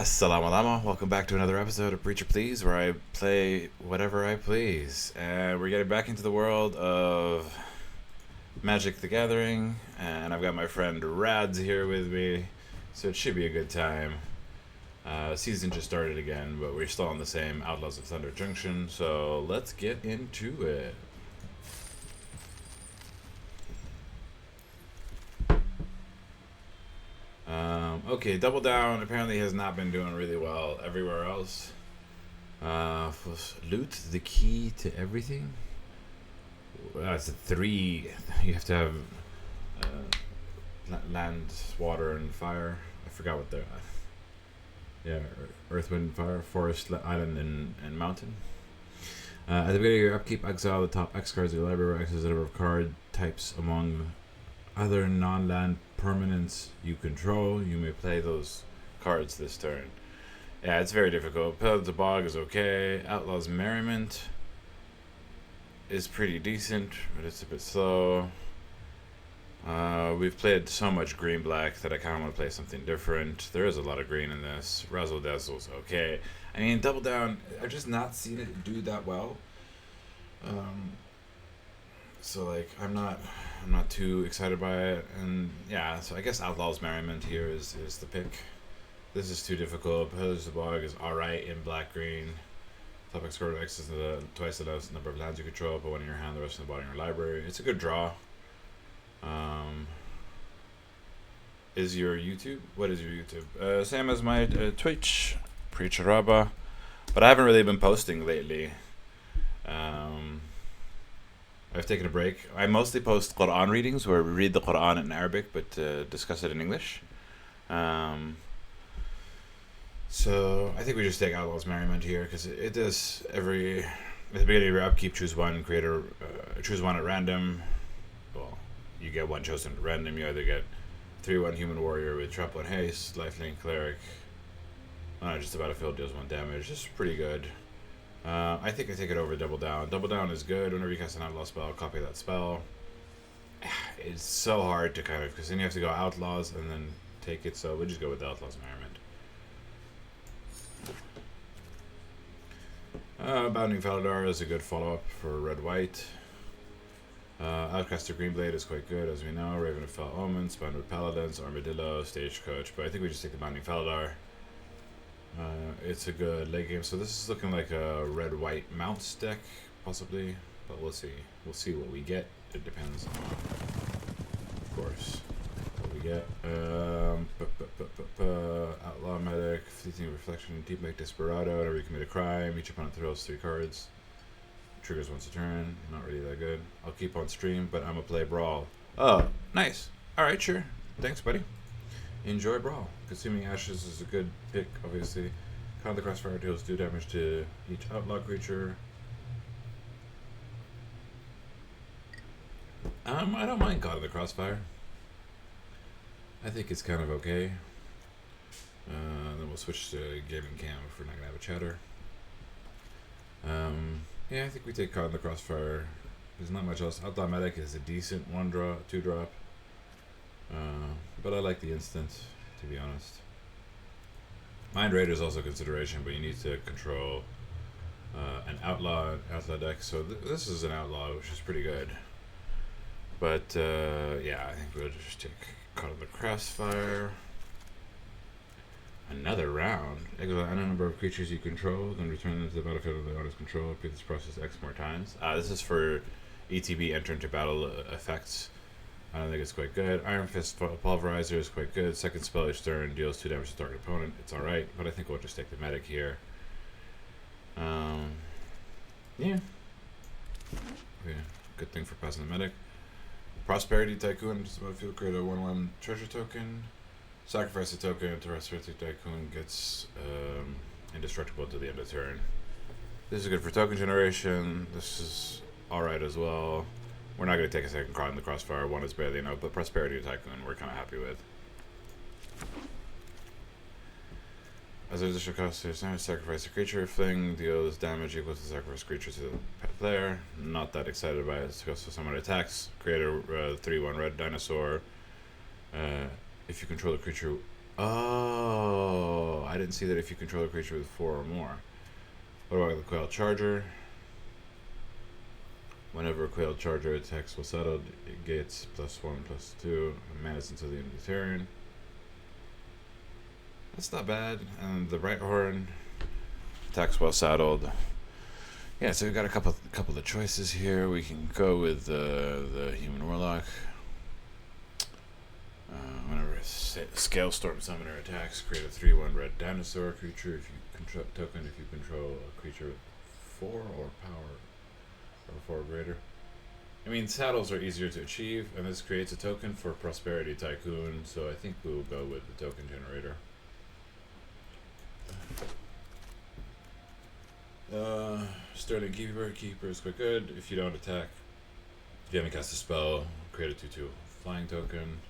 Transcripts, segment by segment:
SalamaLama, welcome back to another episode of Preacher Please, where I play whatever I please. And we're getting back into the world of Magic the Gathering, and I've got my friend Rads here with me, so it should be a good time. Season just started again, but we're still on the same Outlaws of Thunder Junction, so let's get into it. Okay, Double Down apparently has not been doing really well everywhere else. Loot the key to everything. That's a 3. You have to have land, water, and fire. I forgot what they're. Yeah, Earth, Wind, Fire, Forest, Island, and Mountain. At the beginning of your upkeep, exile the top X cards of your library. X is the number of card types among other non-land permanents you control. You may play those cards this turn. Yeah, it's very difficult. Pillar to Bog is okay. Outlaws Merriment is pretty decent, but it's a bit slow. We've played so much green-black that I kind of want to play something different. There is a lot of green in this. Razzle Dazzle's okay. I mean, Double Down, I've just not seen it do that well. So like, I'm not too excited by it, and yeah. So I guess Outlaws Merriment here is the pick. This is too difficult. Pillars of the Bog is alright in black-green. Top X card X is twice the number of lands you control, but one in your hand, the rest in the bottom of your library. It's a good draw. Is your YouTube? What is your YouTube? Same as my Twitch, Preacher Rabba, but I haven't really been posting lately. I've taken a break. I mostly post Quran readings where we read the Quran in Arabic but discuss it in English. So I think we just take Outlaws Merriment here because it does at the beginning of your upkeep, choose one, choose one at random. Well, you get one chosen at random. You either get 3/1 Human Warrior with Trample and Haste, Lifelink Cleric. Just the battlefield deals 1 damage. This is pretty good. I think I take it over Double Down. Double Down is good. Whenever you cast an Outlaw spell, copy that spell. It's so hard to kind of, because then you have to go Outlaws and then take it, so we'll just go with the Outlaws Merriment. Bounding Faladar is a good follow-up for Red-White. Outcaster Greenblade is quite good, as we know. Raven of Fell Omens, Bound with Paladins, Armadillo, Stagecoach, but I think we just take the Bounding Faladar. It's a good late game, so this is looking like a red-white mounts deck, possibly, but we'll see. We'll see what we get. It depends on, of course, what we get. Outlaw Medic, Fleeting Reflection, Deep Lake Desperado. Whenever you commit a crime, each opponent throws 3 cards. Triggers once a turn. Not really that good. I'll keep on stream, but I'm gonna play Brawl. Oh, nice. Alright, sure. Thanks, buddy. Enjoy Brawl. Consuming Ashes is a good pick, obviously. Count the Crossfire deals 2 damage to each outlaw creature. I don't mind God of the Crossfire. I think it's kind of okay. Then we'll switch to Gaming Cam if we're not gonna have a chatter. Yeah, I think we take God of the Crossfire. There's not much else. Outlaw Medic is a decent 1-drop, 2-drop. But I like the instant, to be honest. Mind Raider is also a consideration, but you need to control an outlaw deck. So this is an outlaw, which is pretty good. But yeah, I think we'll just take Caught of the Crossfire. Another round. Exile any number of creatures you control, then return them to the battlefield of the owner's control. Repeat this process X more times. This is for ETB enter into battle effects. I don't think it's quite good. Iron Fist Pulverizer is quite good. Second spell each turn deals 2 damage to target opponent. It's alright, but I think we'll just take the medic here. Yeah. Good thing for passing the medic. Prosperity Tycoon, just about field create a 1/1 treasure token. Sacrifice a token to Prosperity Tycoon gets indestructible to the end of turn. This is good for token generation. This is alright as well. We're not going to take a second card in the Crossfire. 1 is barely enough, but Prosperity Tycoon we're kind of happy with. As an additional cost to sacrifice a creature, Fling deals damage equal to sacrifice creature to the player. Not that excited by it. So someone attacks, create a 3/1 red dinosaur. If you control the creature... Oh, I didn't see that if you control a creature with 4 or more. What about the Quail Charger? Whenever a Quail Charger attacks while settled, it gets +1/+2 menace until the end of the turn. That's not bad. And the Brighthorn attacks while saddled. Yeah, so we've got a couple of choices here. We can go with the Human Warlock. Whenever a Scale Storm Summoner attacks, create a 3/1 red dinosaur creature. If you control a creature with 4 or power or 4 or greater. I mean, saddles are easier to achieve, and this creates a token for Prosperity Tycoon. So I think we will go with the token generator. Sterling Keeper is quite good. If you don't attack, if you haven't cast a spell, create a 2/2 flying token.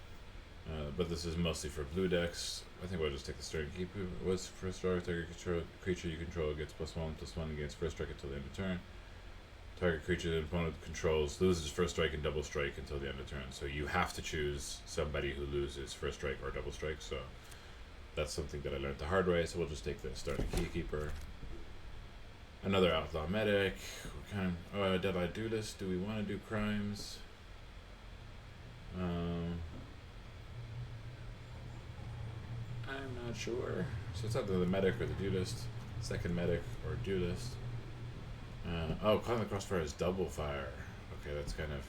But this is mostly for blue decks. I think we'll just take the Sterling Keeper. What's first strike? Target creature you control gets +1/+1 against first strike until the end of turn. Target creature the opponent controls loses first strike and double strike until the end of turn. So you have to choose somebody who loses first strike or double strike. So that's something that I learned the hard way. So we'll just take the Sterling Keeper. Another Outlaw Medic. What kind of Deadeye Duelist? Do we want to do crimes? I'm not sure. So it's either the Medic or the Duelist. Second Medic or Duelist. Caught in the Crossfire is double fire. Okay, that's kind of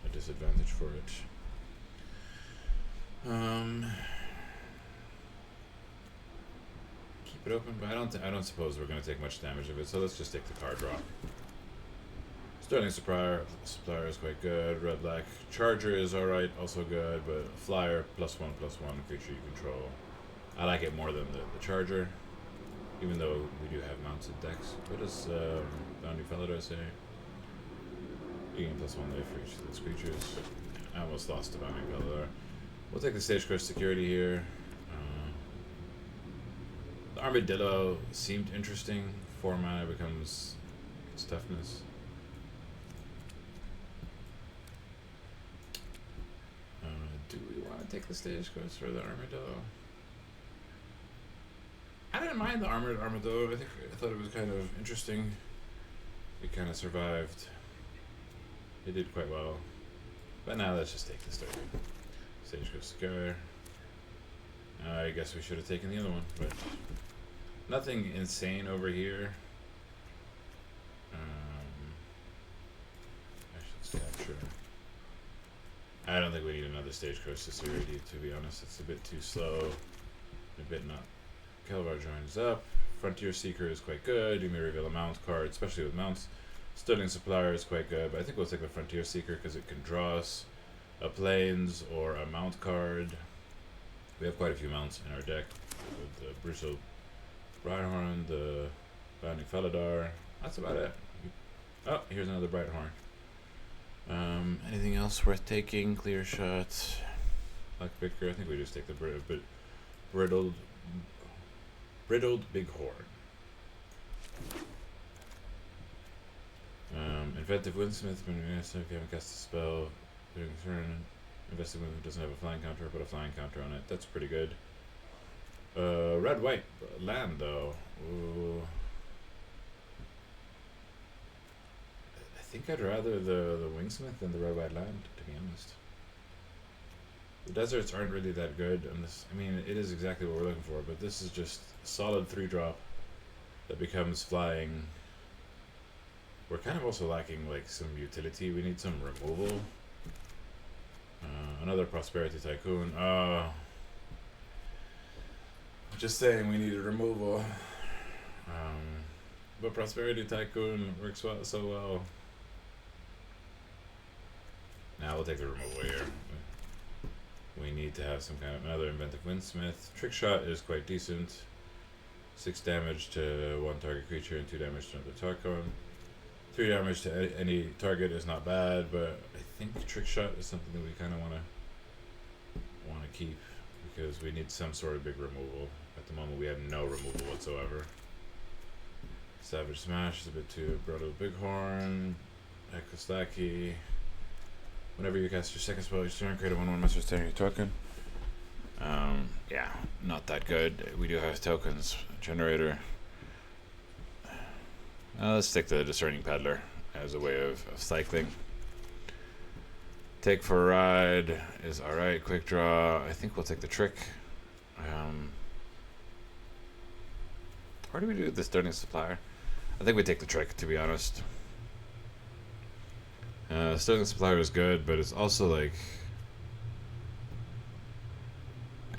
a disadvantage for it. Keep it open, but I don't suppose we're going to take much damage of it. So let's just take the card draw. Sterling Supplier is quite good. Red Black Charger is alright, also good, but Flyer +1/+1 creature you control. I like it more than the Charger, even though we do have mounted decks. What does Bounty Felidar say? You gain +1 life for each of those creatures. I almost lost to Bounty Felidar. We'll take the Stagecoach Security here. The Armadillo seemed interesting. 4 mana becomes its toughness. Do we want to take the Stagecoach or the Armadillo? I didn't mind the Armored Armadillo. I thought it was kind of interesting. It kind of survived. It did quite well. But now let's just take the Stagecoach Secure. I guess we should have taken the other one, but nothing insane over here. I should capture. I don't think we need another Stagecoach Security, to be honest. It's a bit too slow. A bit not. Kelvar joins up. Frontier Seeker is quite good. You may reveal a mount card, especially with mounts. Sterling Supplier is quite good, but I think we'll take the Frontier Seeker because it can draw us a Plains or a mount card. We have quite a few mounts in our deck with the Bristle Brighthorn, the Bounding Felidar. That's about it. Oh, here's another Brighthorn. Anything else worth taking? Clear Shot, Black Vicar. I think we just take the Brittled Bighorn. Inventive Windsmith. When you haven't cast a spell during the turn, Invested Movement doesn't have a flying counter, but a flying counter on it. That's pretty good. Red-white land though. Ooh. I think I'd rather the Wingsmith than the red-white land, to be honest. The deserts aren't really that good on this. I mean, it is exactly what we're looking for, but this is just a solid 3-drop that becomes flying. We're kind of also lacking like some utility. We need some removal. Another Prosperity Tycoon. Just saying we need a removal. But Prosperity Tycoon works so well. Now we'll take the removal here. We need to have some kind of another Inventive Windsmith. Trick Shot is quite decent. 6 damage to 1 target creature and 2 damage to another Tarkon. 3 damage to any target is not bad, but I think Trick Shot is something that we kind of want to keep because we need some sort of big removal. At the moment, we have no removal whatsoever. Savage Smash is a bit too Brittled Bighorn. Ekostaki. Whenever you cast your second spell each turn, create a 1/1 monster standing your token. Yeah, not that good. We do have tokens generator. Let's stick to the Discerning Peddler as a way of cycling. Take for a ride is alright. Quick draw. I think we'll take the trick. Or do we do the Discerning Supplier? I think we take the trick, to be honest. Discerning Supplier is good, but it's also like...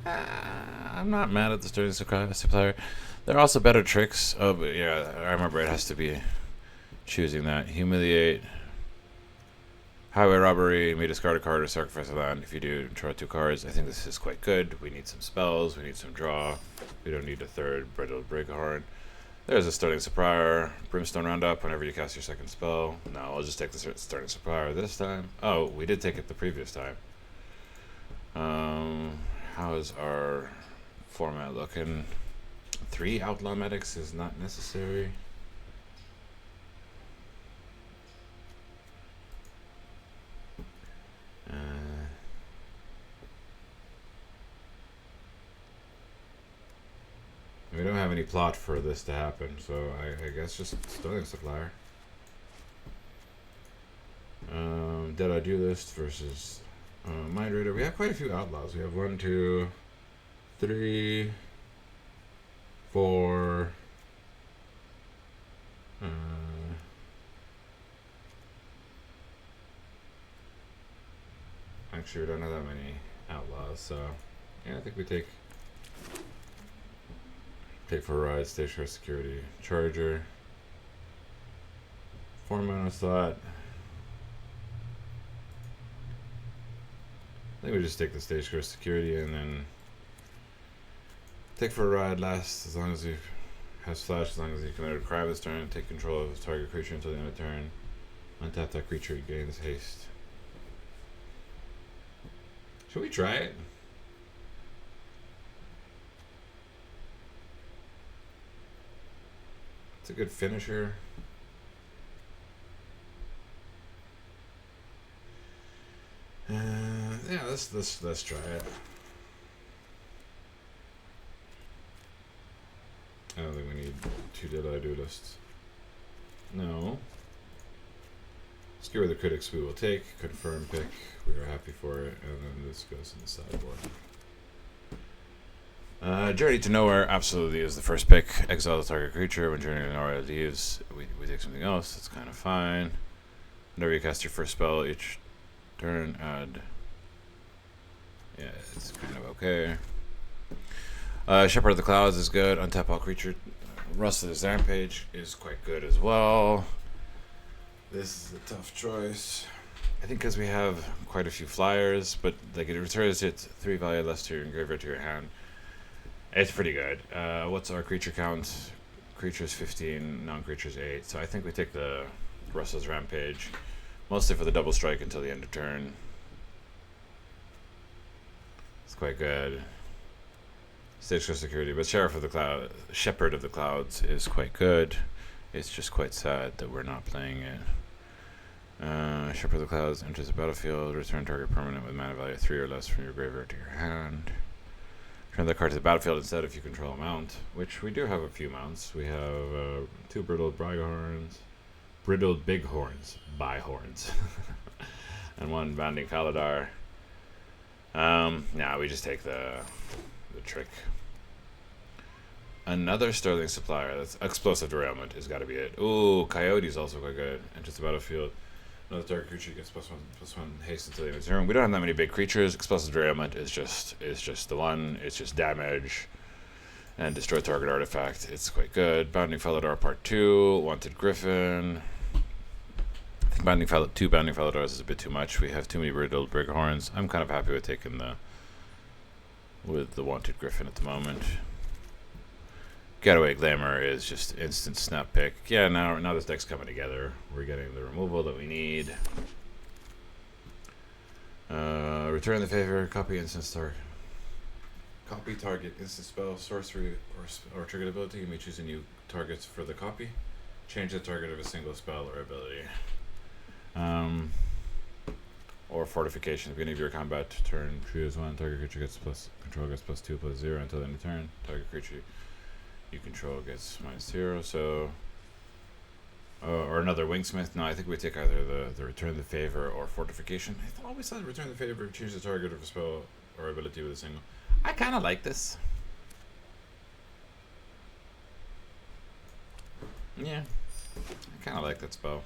I'm not mad at the Discerning Supplier. There are also better tricks. Oh, but yeah, I remember it has to be choosing that. Humiliate. Highway Robbery. May discard a card or sacrifice a land. If you do, draw 2 cards. I think this is quite good. We need some spells. We need some draw. We don't need a third Brittled Breakhorn. There's a Starting Supplier. Brimstone Roundup whenever you cast your second spell. No, I'll just take the Starting Supplier this time. Oh, we did take it the previous time. How is our format looking? 3 Outlaw Medics is not necessary. We don't have any plot for this to happen, so I guess just Starting Supplier. Did I do list versus Mind Raider? We have quite a few Outlaws. We have 1, 2, 3, 4. Actually, we don't have that many Outlaws, so yeah, I think we take for a ride, Stationary Security, Charger, 4 mana slot. I think we just take the Stationary Security and then take for a ride last as long as he has flash, as long as he committed a crime this turn. Take control of the target creature until the end of turn. Untap that creature, it gains haste. Should we try it? It's a good finisher. Yeah, let's try it. I don't think we need 2 Did I Do lists. No. Skewer the critics we will take. Confirm pick. We are happy for it. And then this goes in the sideboard. Journey to Nowhere absolutely is the first pick. Exile the target creature. When Journey to Nowhere leaves, we take something else. That's kind of fine. Whenever you cast your first spell each turn, add. Yeah, it's kind of okay. Shepherd of the Clouds is good. Untap all creature. Rustler's Rampage is quite good as well. This is a tough choice. I think because we have quite a few flyers, but like it returns it 3 value less to your graveyard to your hand. It's pretty good. What's our creature count? Creatures 15, non-creatures 8. So I think we take the Rustler's Rampage, mostly for the double strike until the end of turn. It's quite good. Stage Security, but Shepherd of the Clouds is quite good. It's just quite sad that we're not playing it. Shepherd of the Clouds enters the battlefield. Return target permanent with mana value 3 or less from your graveyard to your hand. Return the card to the battlefield instead if you control a mount, which we do have a few mounts. We have 2 Brittled Bighorns, Bihorns, and 1 Banding Faladar. We just take the trick. Another Sterling Supplier. That's Explosive Derailment has got to be it. Ooh, Coyote's also quite good. Enters the battlefield. Another target creature gets +1/+1 haste until the end of the turn. We don't have that many big creatures. Explosive Derailment is just the one. It's just damage and destroy target artifact. It's quite good. Bounding Faladar Part 2. Wanted Griffin. I think 2 Bounding Faladars is a bit too much. We have too many Brittled Bighorns. I'm kind of happy with taking the Wanted Griffin at the moment. Getaway Glamour is just instant snap pick. Yeah, now this deck's coming together. We're getting the removal that we need. Return the favor. Copy target instant spell, sorcery, or triggered ability. You may choose a new targets for the copy. Change the target of a single spell or ability. or Fortification. At the beginning of your combat turn, choose one. Target creature gets +2/+0 until the end of turn. Target creature you control gets -0. So, or another Wingsmith. No, I think we take either the Return the Favor or Fortification. I always thought Return the Favor change the target of a spell or ability with a single. I kind of like this. Yeah, I kind of like that spell.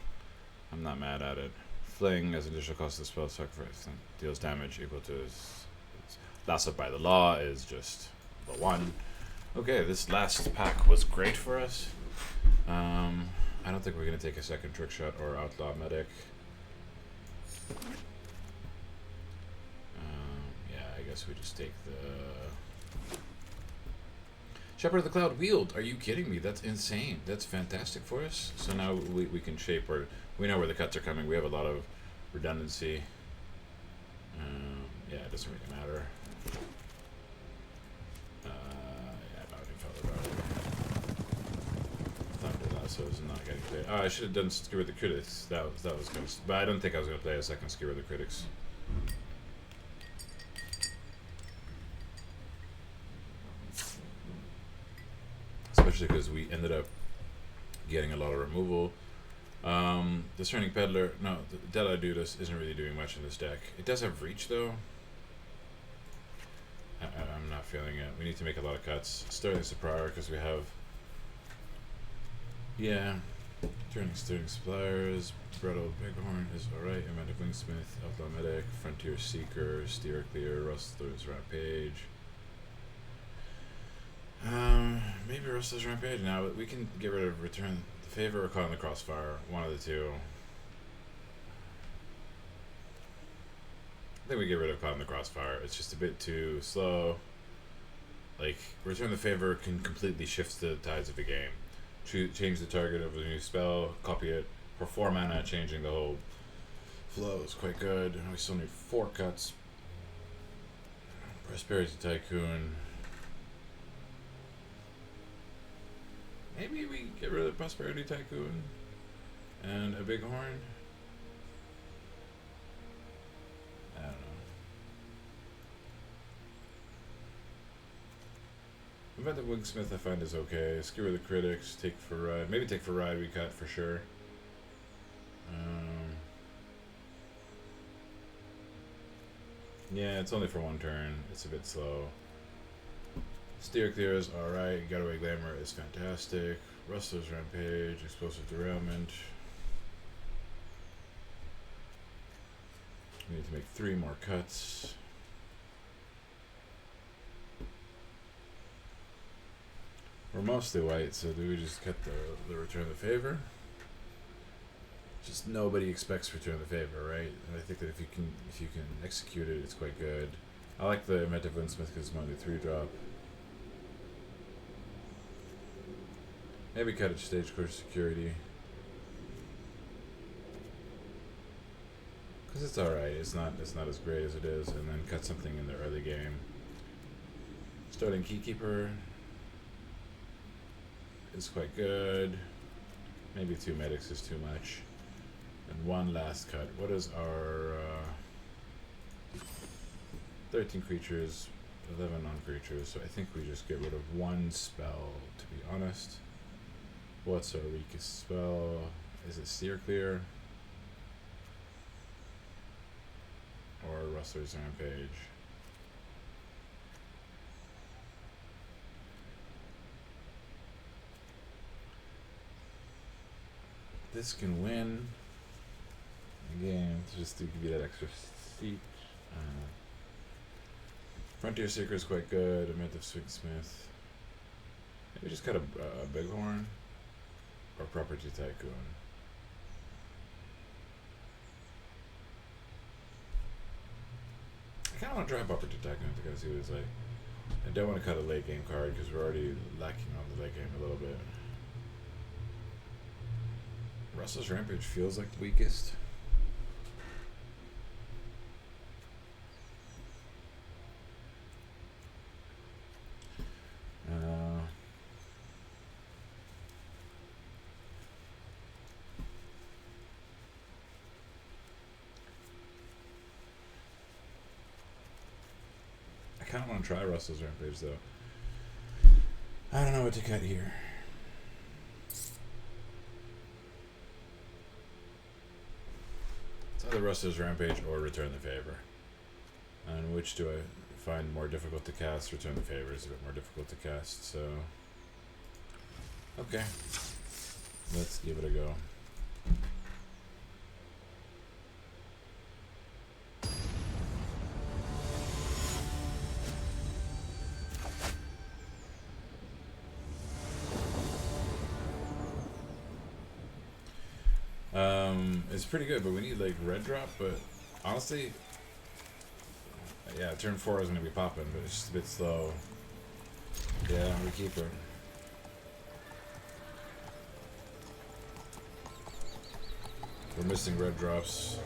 I'm not mad at it. Fling as additional cost of the spell sacrifice deals damage equal to his Lasso by the Law is just the one. Okay, this last pack was great for us. I don't think we're gonna take a second Trick Shot or Outlaw Medic. Yeah, I guess we just take the Shepherd of the Cloud Wield. Are you kidding me? That's insane. That's fantastic for us. So now we can shape where we know where the cuts are coming. We have a lot of redundancy. Yeah, it doesn't really matter. Yeah, Bounty Feather. Thunder Lasso is not getting played. Oh, I should have done Skewer the Critics. That was gonna. But I don't think I was gonna play a second Skewer the Critics. Especially because we ended up getting a lot of removal. Discerning Peddler, no, the Deadeye Duelist isn't really doing much in this deck. It does have Reach though. I'm not feeling it. We need to make a lot of cuts. Sterling Supplier because we have, yeah, Turning Suppliers, Brettle Bighorn is alright. Amanda Wingsmith, Outlaw Medic, Frontier Seeker, Steer Clear, Rustler's Rampage. Maybe Rustler's Rampage. Now we can get rid of Return the Favor or Caught in the Crossfire. One of the two. I think we get rid of Caught in the Crossfire. It's just a bit too slow. Like, Return the Favor can completely shift the tides of the game. Change the target of a new spell, copy it for 4 mana, changing the whole flow is quite good. We still need 4 cuts. Prosperity Tycoon. Maybe we get rid of Prosperity Tycoon and a Bighorn. I don't know. About the Wingsmith I find is okay. Skewer the Critics, Take for Ride. Maybe Take for Ride we cut for sure. Yeah, it's only for 1 turn. It's a bit slow. Steer Clear is alright. Getaway Glamour is fantastic. Rustler's Rampage, Explosive Derailment. We need to make 3 more cuts. We're mostly white, so do we just cut the Return the Favor? Just nobody expects Return the Favor, right? And I think that if you can execute it, it's quite good. I like the Amanda Wingsmith because it's only 3-drop. Maybe cut it Stagecoach Security. Because it's alright, it's not as great as it is, and then cut something in the early game. Starting Keykeeper is quite good. Maybe 2 medics is too much. And 1 last cut. What is our 13 creatures, 11 non-creatures, so I think we just get rid of 1 spell, to be honest. What's our weakest spell? Is it Steer Clear? Or Rustler's Rampage? This can win the game, just to give you that extra seat. Frontier Seeker is quite good. A Myth of Wingsmith. Maybe just cut a Bighorn or Property Tycoon. I kind of want to try Property Tycoon to kind of see what it's like. I don't want to cut a late game card because we're already lacking on the late game a little bit. Rustler's Rampage feels like the weakest. kind of want to try Russell's Rampage, though. I don't know what to cut here. It's either Russell's Rampage or Return the Favor. And which do I find more difficult to cast? Return the Favor is a bit more difficult to cast, so... Okay. Let's give it a go. It's pretty good, but we need like red drop, but honestly, yeah, turn 4 is going to be popping, but it's just a bit slow. Yeah, we keep her. We're missing red drops,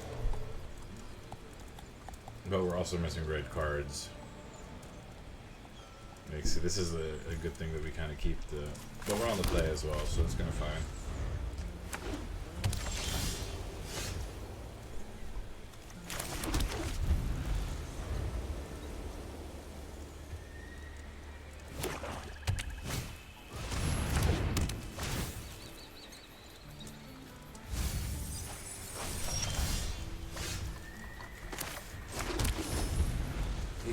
but we're also missing red cards. Makes this is a good thing that we kind of keep the, but we're on the play as well, so it's kind of fine.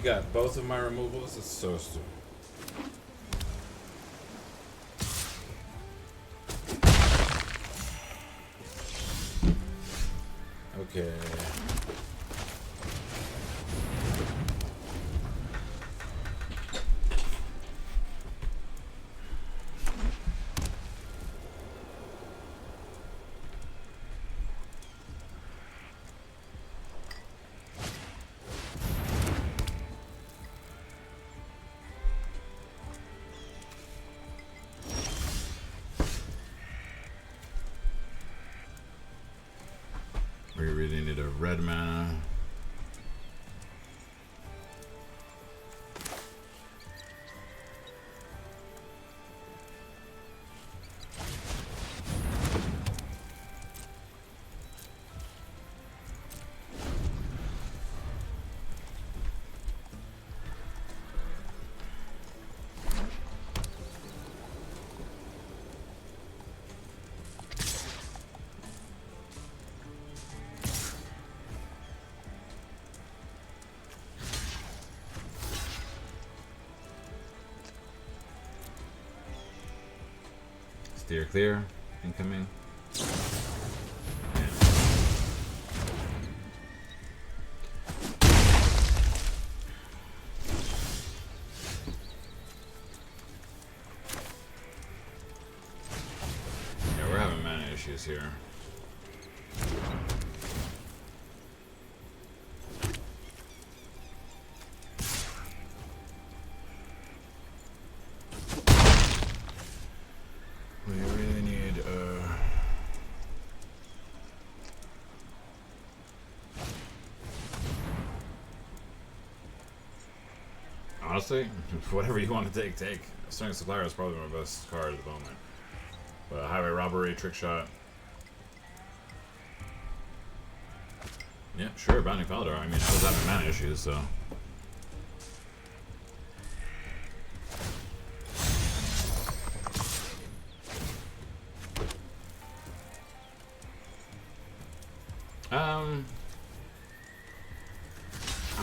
Got both of my removals. It's so stupid. Okay. We really need a red mana. Steer clear, incoming. Yeah, we're having mana issues here. Honestly, whatever you want to take. Swing Supplier is probably my best card at the moment. But Highway Robbery, Trick Shot. Yeah, sure, Bounding Felder. I mean, I was having mana issues, so. I'm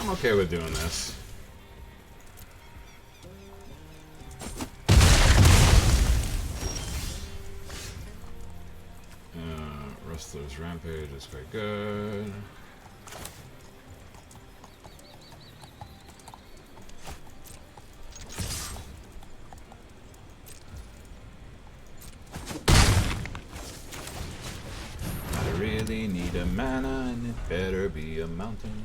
okay with doing this. Rustler's Rampage is quite good. I really need a mana and it better be a mountain.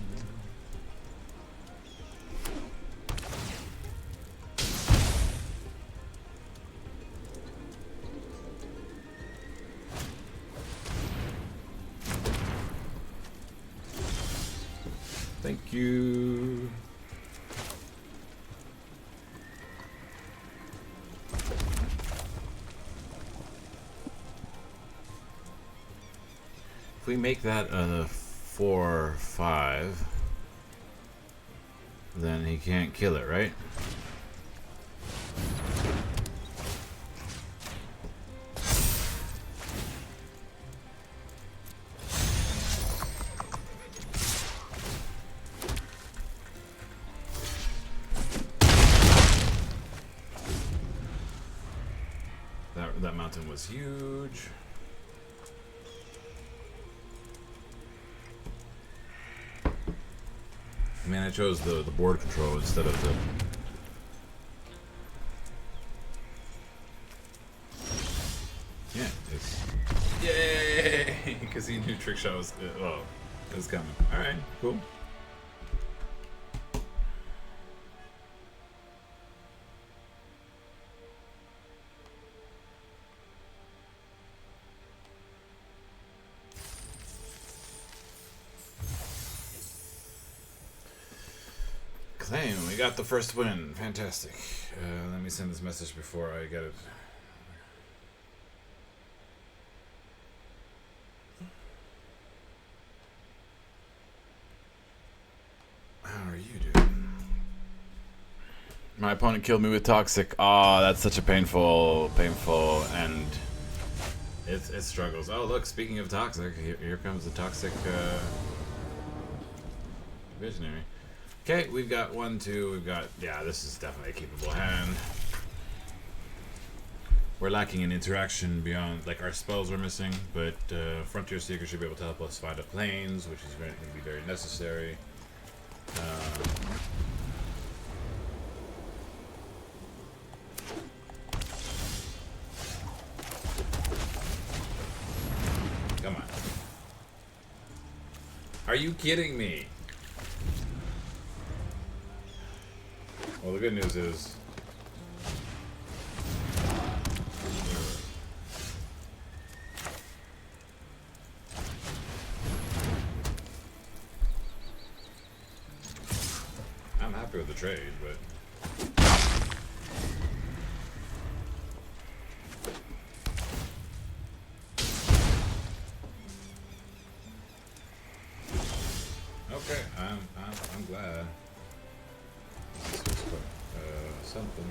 Thank you. If we make that a 4/5, then he can't kill it, right? That mountain was huge. Man, I chose the board control instead of the... Yeah, it's... Yay! Because he knew Trick Shot was... oh, it was coming. Alright, cool. Claim, we got the first win. Fantastic. Let me send this message before I get it. How are you doing? My opponent killed me with toxic. Oh, that's such a painful end. It struggles. Oh, look, speaking of toxic, here comes the toxic visionary. Okay, we've got 1, 2, we've got... yeah, this is definitely a keepable hand. We're lacking in interaction beyond... like, our spells are missing, but Frontier Seeker should be able to help us find the planes, which is going to be very necessary. Come on. Are you kidding me? Well, the good news is... I'm happy with the trade, but... okay, I'm glad. Something.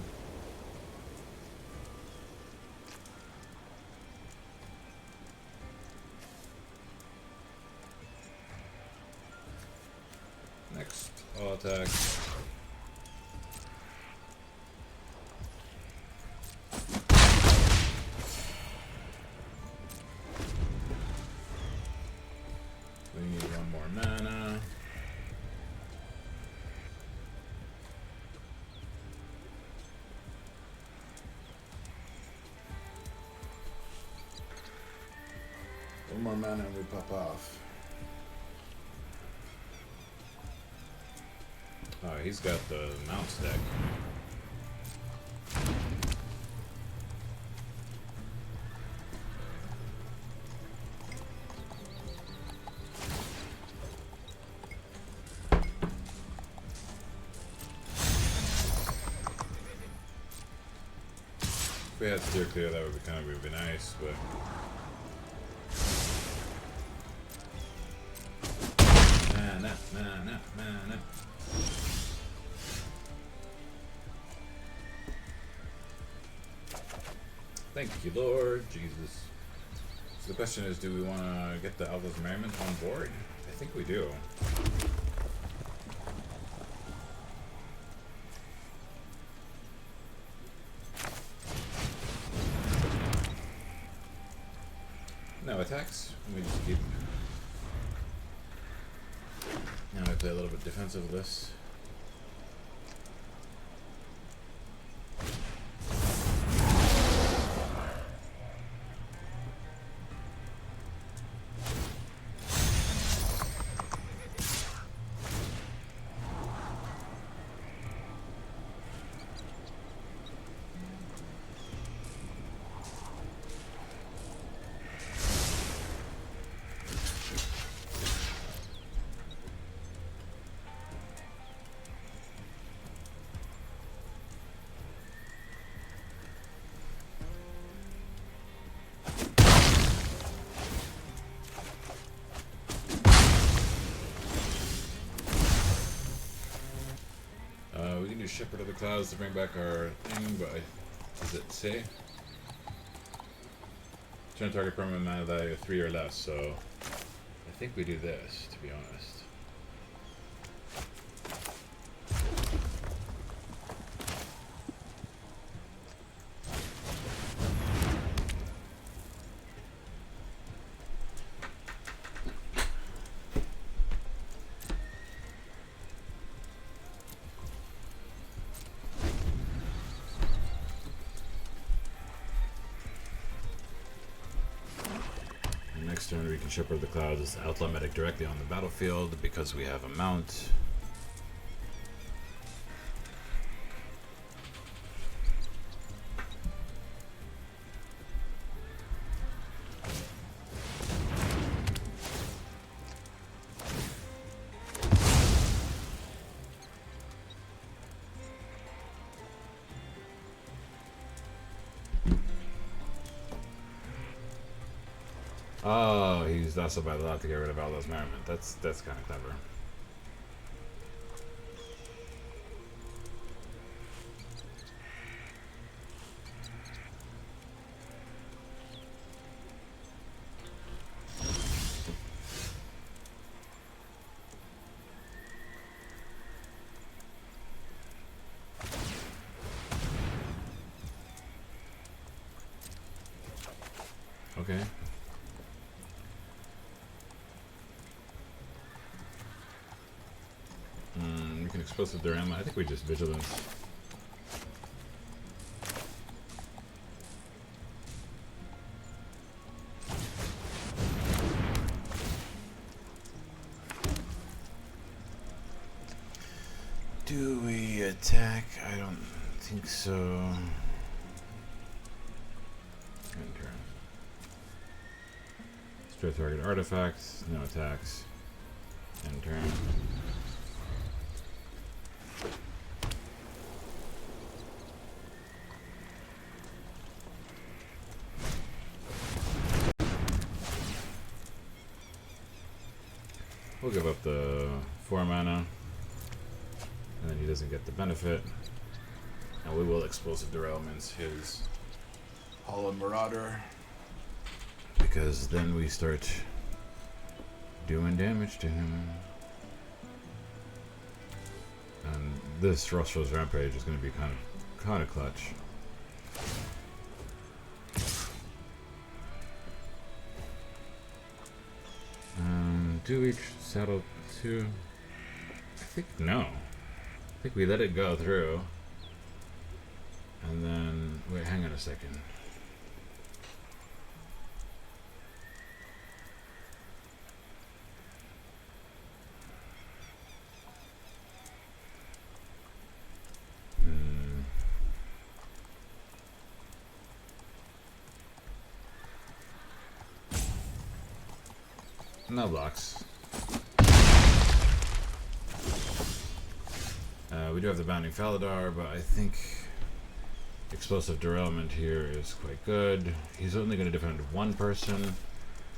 Next, all attack. We need 1 more mana. One more mana and we pop off. Oh, he's got the mounts deck. If we had steer clear, that would be kind of nice, but... Nah. Thank you, Lord Jesus. So the question is, do we want to get the Outlaws Merriment on board? I think we do. No attacks. We just keep... now I play a little bit defensive with this. Shepherd of the Clouds to bring back our thing, but does it say? Turn target permanent mana value 3 or less, so I think we do this, to be honest. Next turn we can Shepherd the Clouds as Outlaw Medic directly on the battlefield because we have a mount. Oh, he used also by the lot to get rid of Outlaws Merriment. That's kind of clever. Okay. We can Explosive Diorama. I think we just Vigilance. Do we attack? I don't think so. End turn. Straight target artifacts. No attacks. End turn. We'll give up the 4 mana, and then he doesn't get the benefit. And we will Explosive Derailments his Hollow Marauder, because then we start doing damage to him. And this Rostros Rampage is going to be kind of clutch. Do we settle to? I think no. I think we let it go through. And then, wait, hang on a second. No blocks. We do have the Bounding Faladar, but I think Explosive Derailment here is quite good. He's only going to defend one person,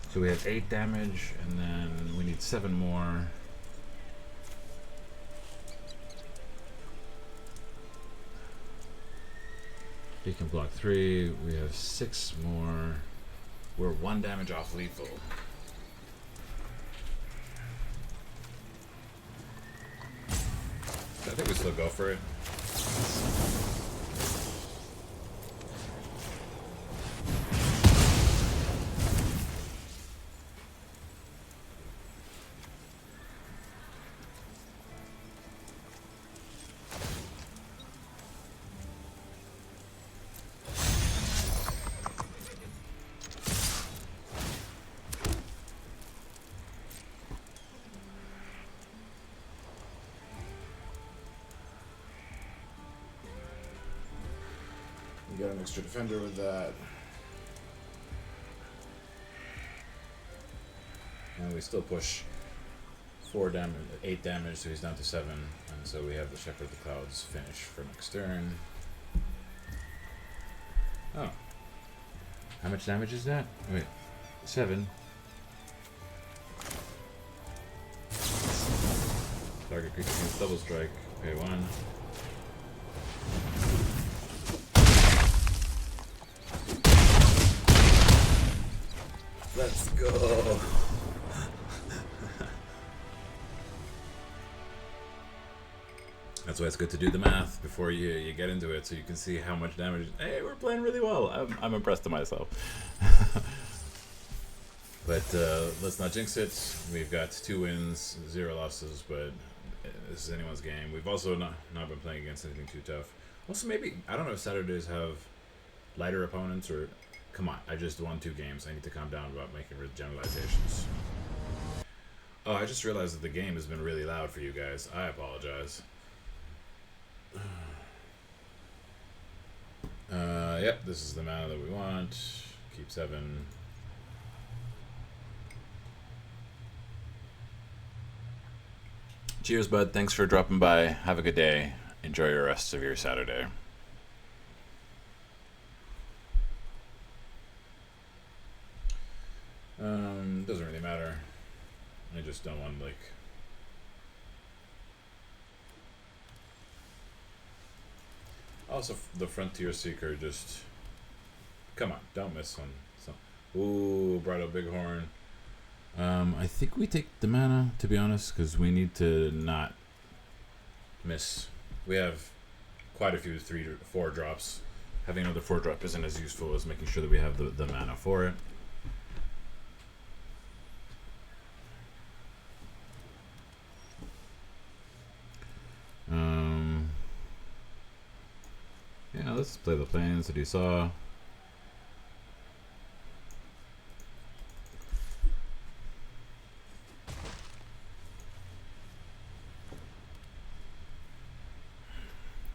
so we have 8 damage, and then we need 7 more. He can block 3. We have 6 more. We're 1 damage off lethal. I think we still go for it. You got an extra defender with that. And we still push 4 damage, 8 damage, so he's down to 7. And so we have the Shepherd of the Clouds finish for next turn. Oh. How much damage is that? Wait, 7. Target creature gains double strike, pay 1. Go. That's why it's good to do the math before you get into it, so you can see how much damage. Hey, we're playing really well. I'm impressed with myself. But let's not jinx it. We've got 2 wins, 0 losses, but this is anyone's game. We've also not been playing against anything too tough. Also, maybe, I don't know if Saturdays have lighter opponents or... Come on, I just won 2 games. I need to calm down about making generalizations. Oh, I just realized that the game has been really loud for you guys. I apologize. Yep, this is the mana that we want. Keep 7. Cheers, bud. Thanks for dropping by. Have a good day. Enjoy your rest of your Saturday. Doesn't really matter. I just don't want, like... Also, the Frontier Seeker just... Come on, don't miss one. So, ooh, Bridal Bighorn. I think we take the mana, to be honest, because we need to not miss. We have quite a few 3 to 4 drops. Having another 4 drop isn't as useful as making sure that we have the mana for it. Yeah, let's play the planes that you saw.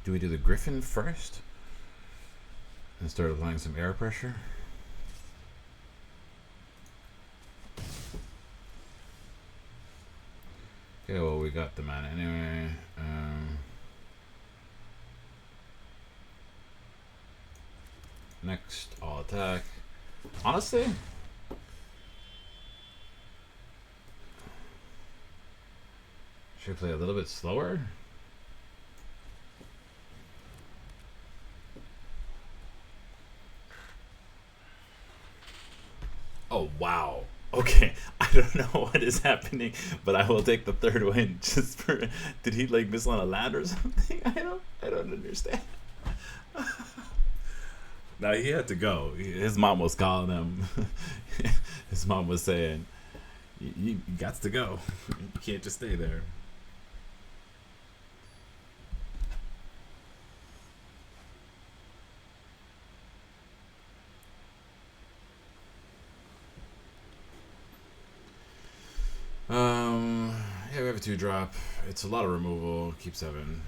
Do we do the Griffin first? And start applying some air pressure? Okay, well, we got the mana anyway. Next, all attack. Honestly, should I play a little bit slower? Oh, wow. Okay, I don't know what is happening, but I will take the 3rd win just for... Did he, like, miss on a land or something? I don't understand. Now, he had to go. His mom was calling him. His mom was saying, you got to go. You can't just stay there. Yeah, we have a 2 drop. It's a lot of removal. Keep 7.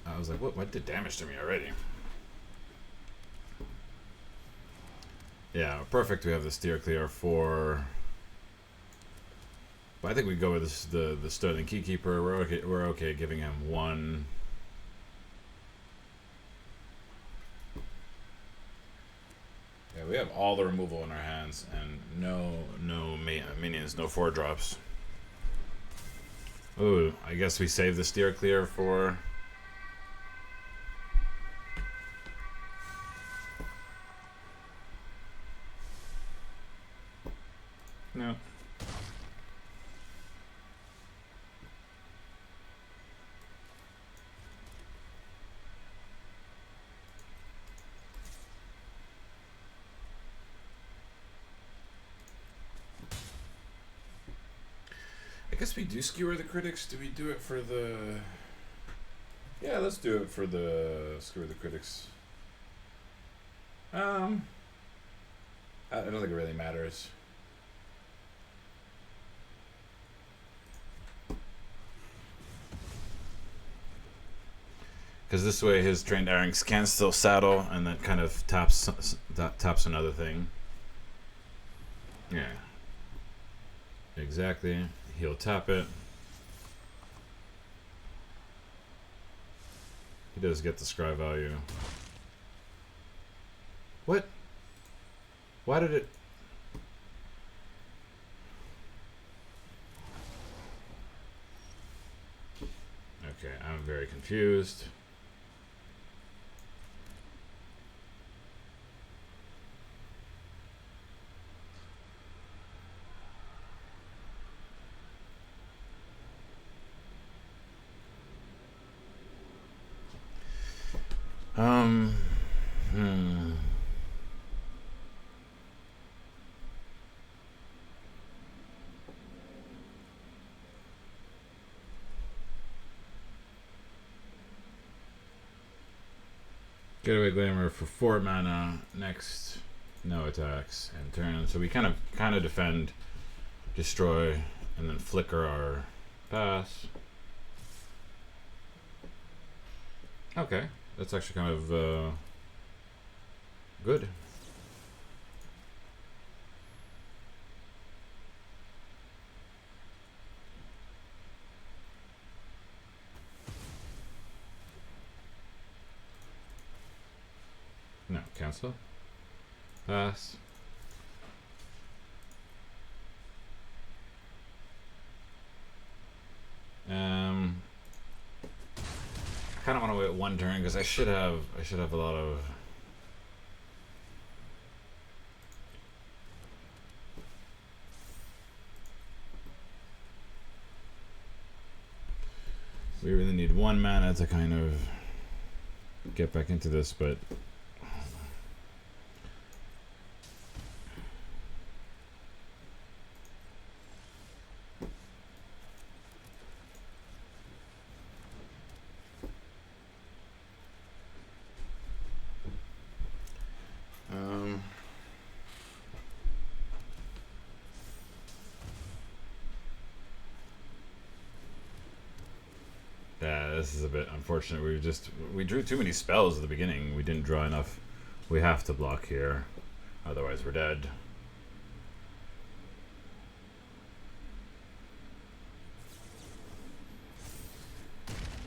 I was like, what did damage to me already? Yeah, perfect. We have the steer clear 4. But I think we go with this, the Sterling Keykeeper. We're okay giving him 1. Yeah, we have all the removal in our hands and no minions, no 4 drops. Ooh, I guess we save the steer clear for... No. I guess we do skewer the critics. Do we do it for the... Yeah, let's do it for the skewer the critics. I don't think it really matters. Because this way his trained Arings can still saddle, and that kind of taps another thing. Yeah. Exactly. He'll tap it. He does get the scry value. What? Why did it... Okay, I'm very confused. Hmm. Getaway Glamour for 4 mana. Next, no attacks and turn. So we kind of defend, destroy, and then flicker our pass. Okay, that's actually kind of good. No, cancel. Pass. I kind of want to wait one turn because I should have a lot of. We really need 1 mana to kind of get back into this, but yeah, this is a bit unfortunate. We drew too many spells at the beginning. We didn't draw enough. We have to block here, otherwise we're dead.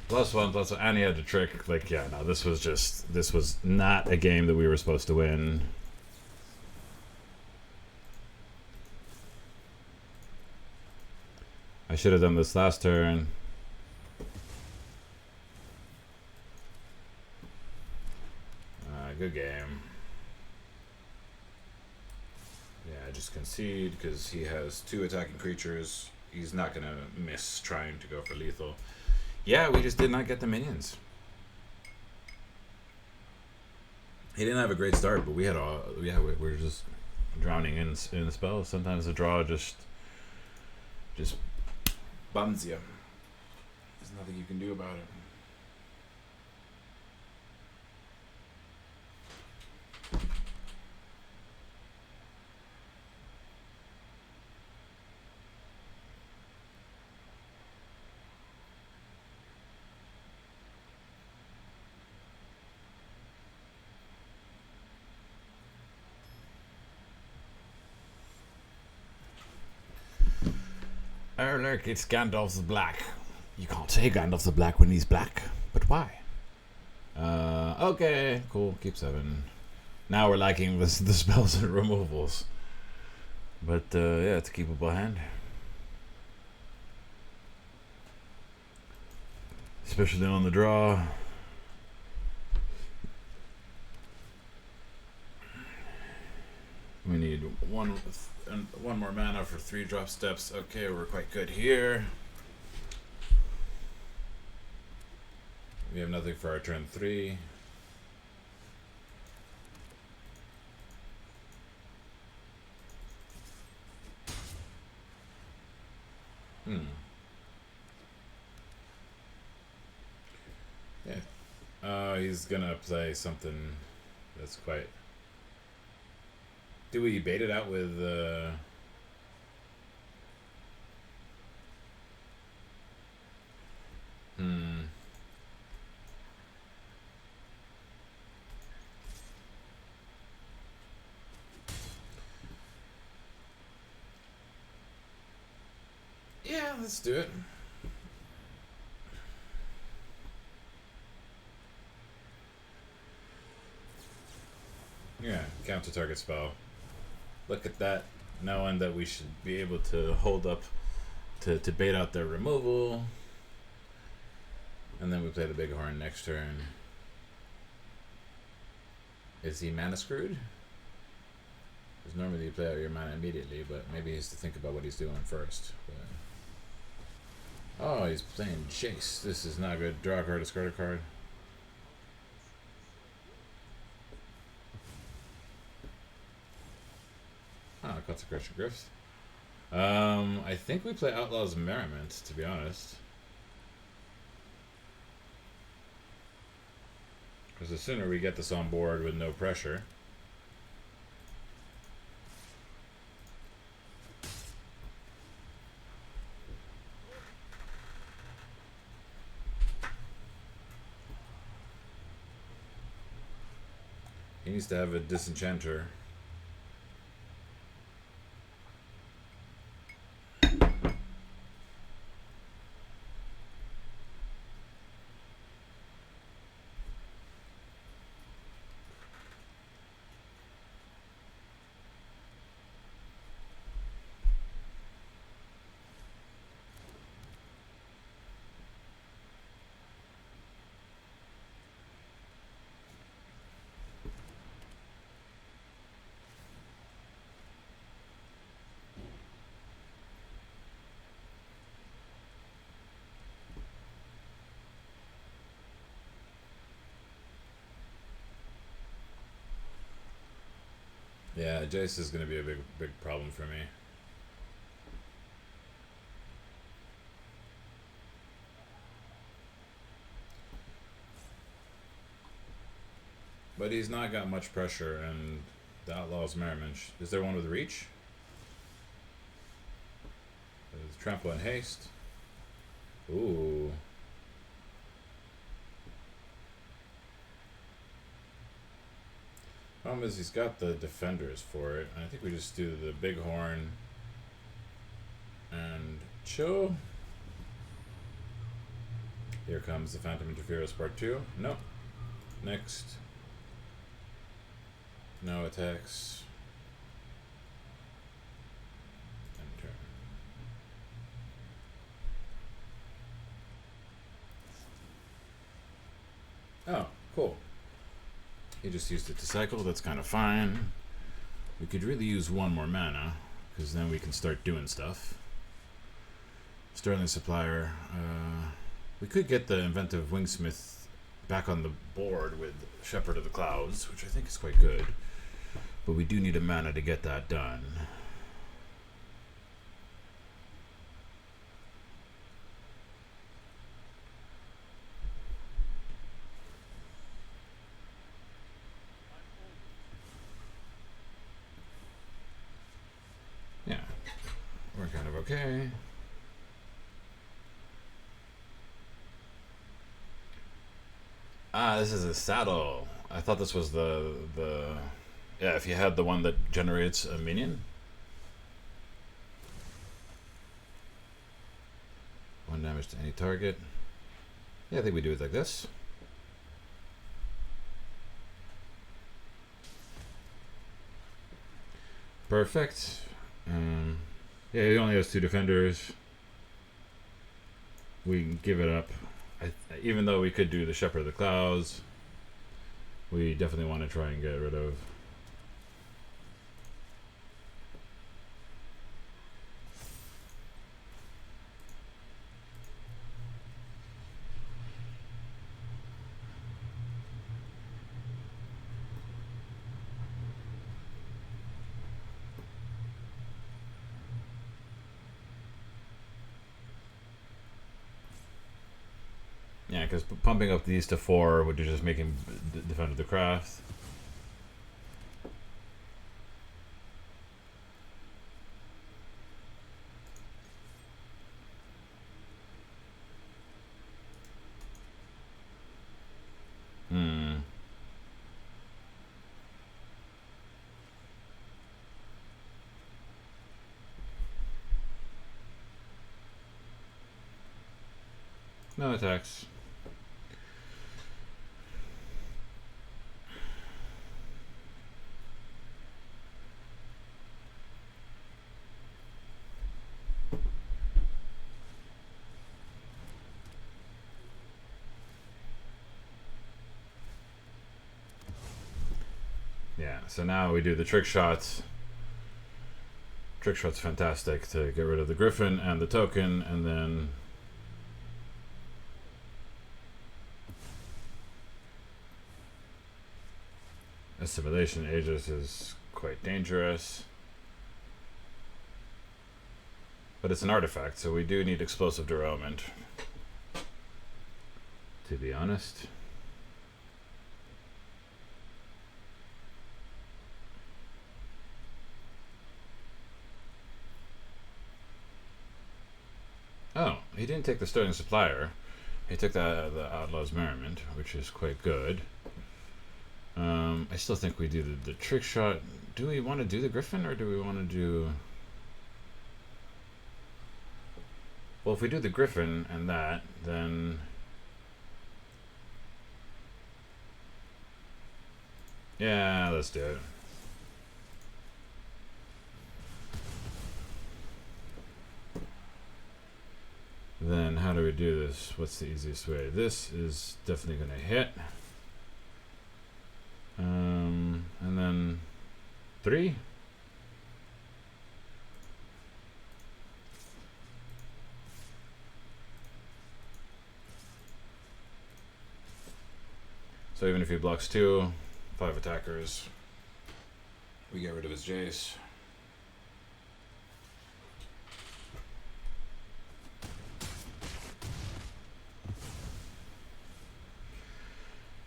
+1, +1, and he had the trick. Like, yeah, no, this was not a game that we were supposed to win. I should have done this last turn. Good game. Yeah, just concede because he has 2 attacking creatures. He's not gonna miss trying to go for lethal. Yeah, we just did not get the minions. He didn't have a great start, but we had all. Yeah, we were just drowning in spells. Sometimes the draw just bums you. There's nothing you can do about it. Look, it's Gandalf the Black. You can't say Gandalf the Black when he's black. But why? Okay, cool. Keep 7. Now we're liking the spells and removals. But, yeah, it's a keepable hand. Especially on the draw. We need one more mana for 3 drop steps. Okay, we're quite good here. We have nothing for our turn 3. Yeah. He's gonna play something that's quite. Do we bait it out with Yeah, let's do it. Yeah, counter target spell. Look at that, knowing that we should be able to hold up to bait out their removal. And then we play the Bighorn next turn. Is he mana screwed? Because normally you play out your mana immediately, but maybe he has to think about what he's doing first. But... oh, he's playing Chase. This is not good. Draw a card, discard a card. Ah, Consecration Grift. I think we play Outlaws Merriment, to be honest. Because the sooner we get this on board with no pressure. He needs to have a Disenchanter. Yeah, Jace is going to be a big problem for me. But he's not got much pressure, and the Outlaws Merriment. Is there one with reach? There's Trample and Haste. Ooh. Problem is he's got the defenders for it. I think we just do the Bighorn and chill. Here comes the Phantom Interference Part 2. No. Next. No attacks. And turn. Oh, cool. He just used it to cycle. That's kind of fine. We could really use one more mana, because then we can start doing stuff. Sterling Supplier. We could get the Inventive Wingsmith back on the board with Shepherd of the Clouds, which I think is quite good. But we do need a mana to get that done. Yeah, we're kind of okay. Ah, this is a saddle. I thought this was the yeah, if you had the one that generates a minion. 1 damage to any target. Yeah, I think we do it like this. Perfect. Yeah, he only has 2 defenders. We can give it up. Even though we could do the Shepherd of the Clouds, we definitely want to try and get rid of. Yeah, because pumping up these to 4 would just make him defend the craft. No attacks. Yeah, so now we do the trick shots. Trick shot's fantastic to get rid of the griffin and the token, and then assimilation aegis is quite dangerous. But it's an artifact, so we do need explosive derailment, to be honest. Oh, he didn't take the Sterling Supplier. He took the Outlaws Merriment, which is quite good. I still think we do the trick shot. Do we want to do the Griffin, or do we want to do... Well, if we do the Griffin and that, then... Yeah, let's do it. Then how do we do this? What's the easiest way? This is definitely going to hit. And then 3. So even if he blocks 2, 5 attackers, we get rid of his Jace.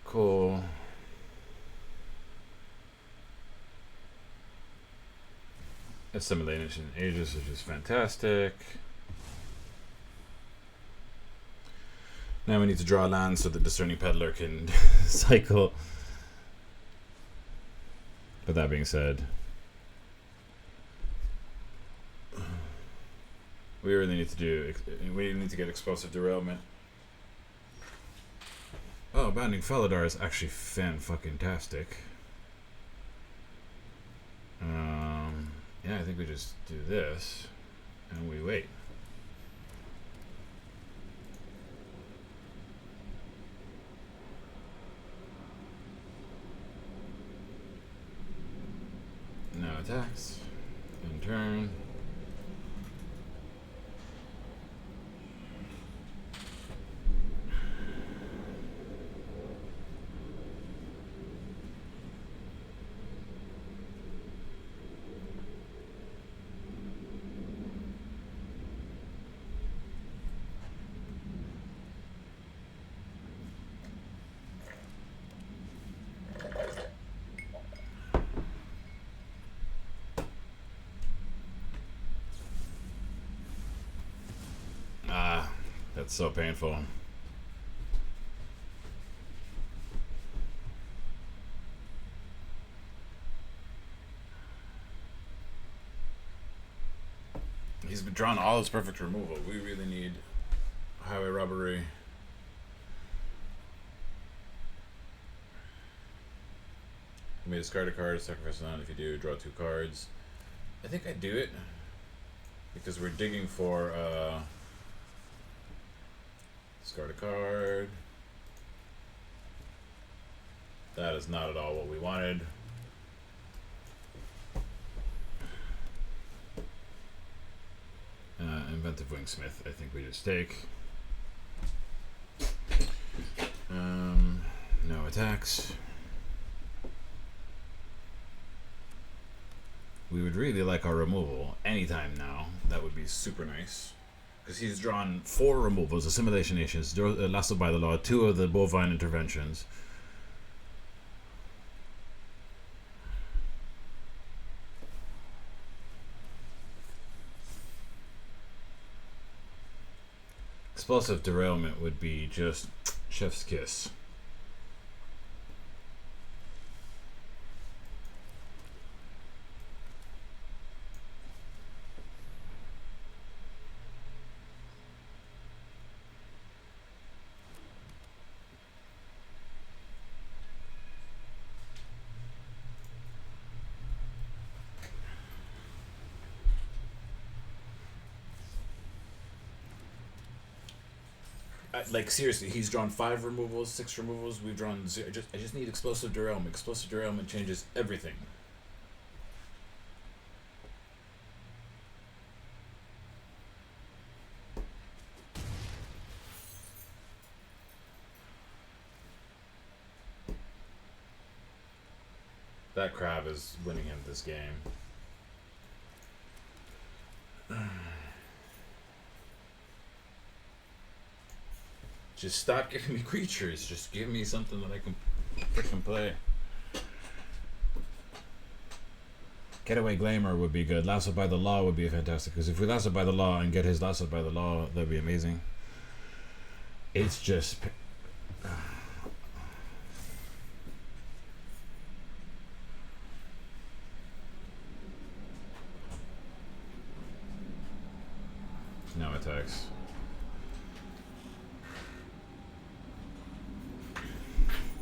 Cool. Assimilation Aegis, which is fantastic. Now we need to draw land so the Discerning Peddler can cycle. But that being said, we really need to get explosive derailment. Oh, Bounding Felidar is actually fan-fucking-tastic. Yeah, I think we just do this, and we wait. No attacks. In turn. That's so painful. He's been drawn all his perfect removal. We really need highway robbery. You may discard a card, sacrifice it on. If you do, draw 2 cards. I think I do it because we're digging for discard a card. That is not at all what we wanted. Inventive Wingsmith, I think we just take. No attacks. We would really like our removal anytime now. That would be super nice. Because he's drawn 4 removals, Assimilation Nations, Lassoed by the Law, 2 of the Bovine Interventions. Explosive Derailment would be just chef's kiss. like seriously, he's drawn 5 removals, 6 removals. We've drawn 0. I just need explosive derailment. Explosive derailment changes everything. That crab is winning him this game. Just stop giving me creatures. Just give me something that I can freaking play. Getaway Glamour would be good. Lasso by the Law would be fantastic. Because if we Lasso by the Law and get his Lasso by the Law, that'd be amazing. It's just... no attacks.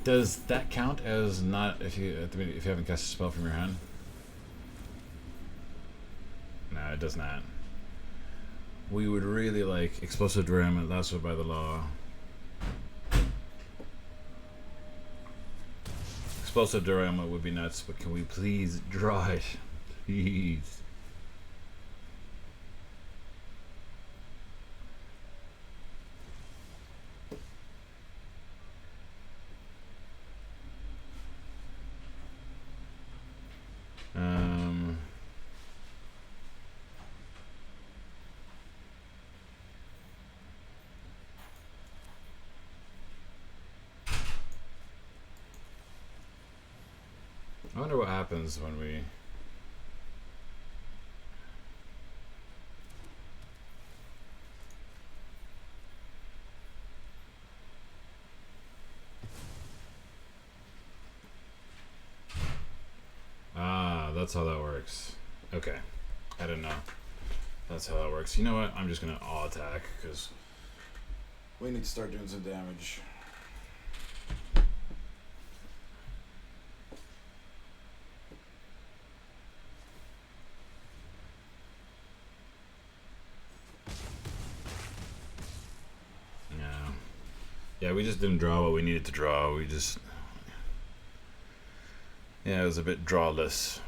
Does that count as not if you haven't cast a spell from your hand? No, it does not. We would really like Explosive Derailment, Lasso by the Law. Explosive Derailment would be nuts, but can we please draw it? Please. I wonder what happens when we... Ah, that's how that works. Okay. I didn't know. That's how that works. You know what? I'm just going to all attack because we need to start doing some damage. Yeah, we just didn't draw what we needed to draw. We just... yeah, it was a bit drawless.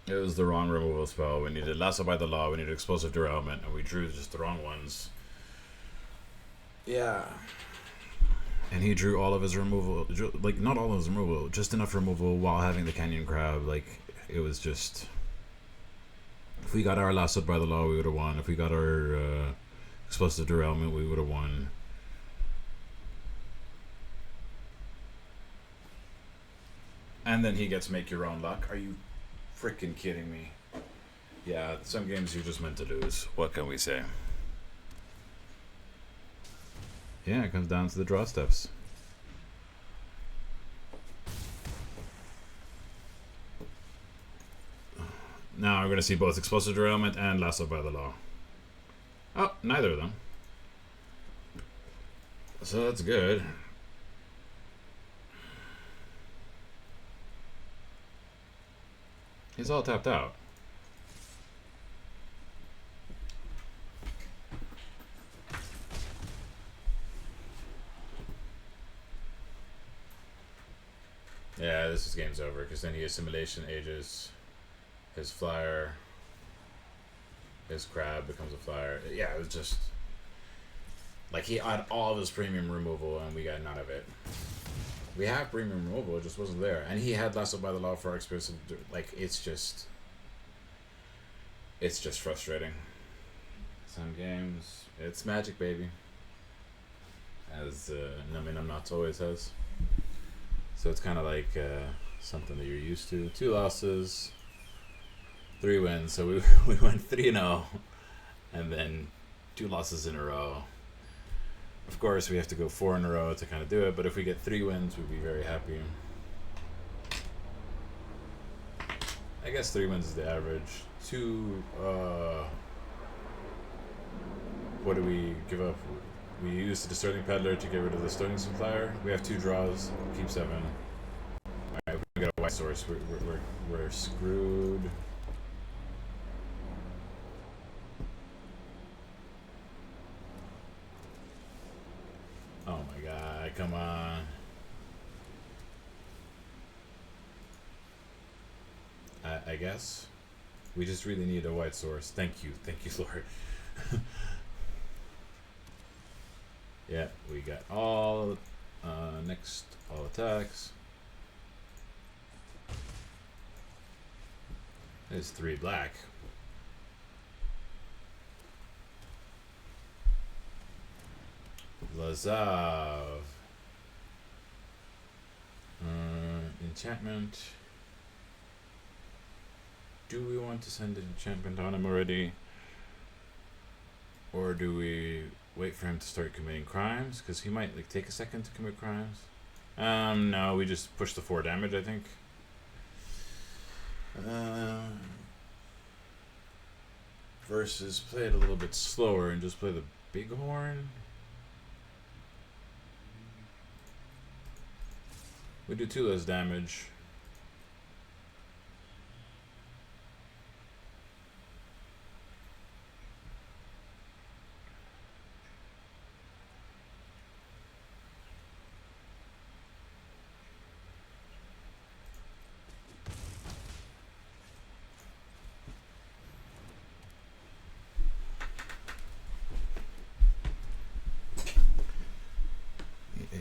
It was the wrong removal spell. We needed Lasso by the Law, we needed Explosive Derailment, and we drew just the wrong ones. Yeah. And he drew all of his removal, like not all of his removal, just enough removal while having the Canyon Crab. Like it was just, if we got our Lasso by the Law, we would have won. If we got our Explosive Derailment, we would have won. And then he gets Make Your Own Luck. Are you freaking kidding me? Yeah, some games you're just meant to lose. What can we say? Yeah, it comes down to the draw steps. Now we're going to see both Explosive Derailment and Lasso by the Law. Oh, neither of them. So that's good. He's all tapped out. Yeah, this is game's over because then he Assimilation ages. His flyer, his crab becomes a flyer. Yeah, it was just like he had all of his premium removal and we got none of it. We have premium removal, it just wasn't there. And he had Lasso by the Law for our expensive. Like it's just frustrating. Some games, it's Magic, baby. As I'm Not always has. So it's kind of like something that you're used to. 2 losses, 3 wins. So we went 3-0, and then 2 losses in a row. Of course, we have to go 4 in a row to kind of do it. But if we get 3 wins, we'd be very happy. I guess 3 wins is the average. 2. What do we give up? We use the Discerning Peddler to get rid of the Stoning Supplier. We have 2 draws. Keep 7. Alright, we got a white source. We're screwed. Oh my god, come on. I guess. We just really need a white source. Thank you, Lord. Yeah, we got all next all attacks. There's 3 black. Lazav. Enchantment. Do we want to send an enchantment on him already? Or do we wait for him to start committing crimes? Because he might like take a second to commit crimes. No, we just push the 4 damage, I think. Versus play it a little bit slower and just play the bighorn. We do 2 less damage.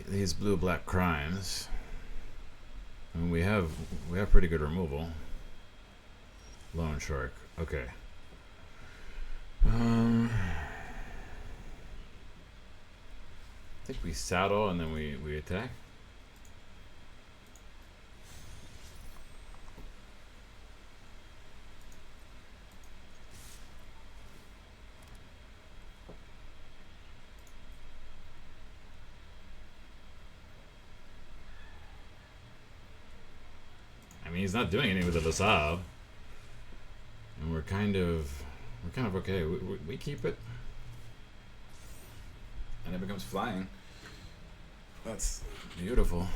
These blue-black crimes. I mean, we have pretty good removal. Lone shark. Okay. I think we saddle and then we attack. He's not doing anything with the Lazav, and we're kind of okay. We keep it, and it becomes flying. That's beautiful.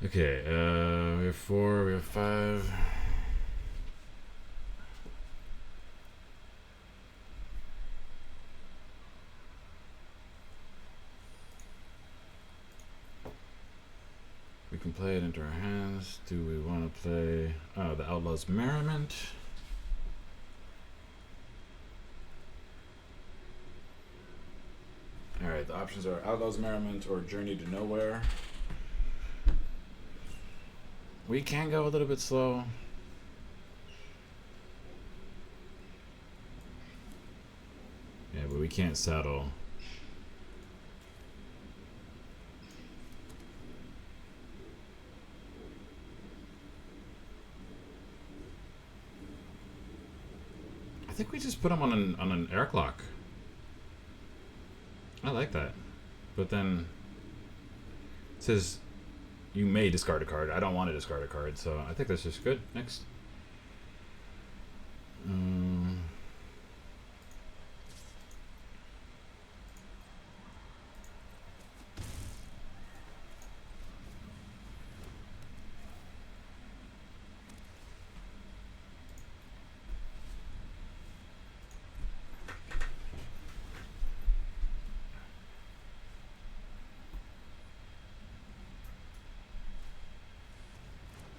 Okay, we have 4, we have 5. We can play it into our hands. Do we want to play the Outlaws Merriment? Alright, the options are Outlaws Merriment or Journey to Nowhere. We can go a little bit slow. Yeah, but we can't saddle. I think we just put him on an air clock. I like that. But then it says you may discard a card. I don't want to discard a card, so I think that's just good. Next.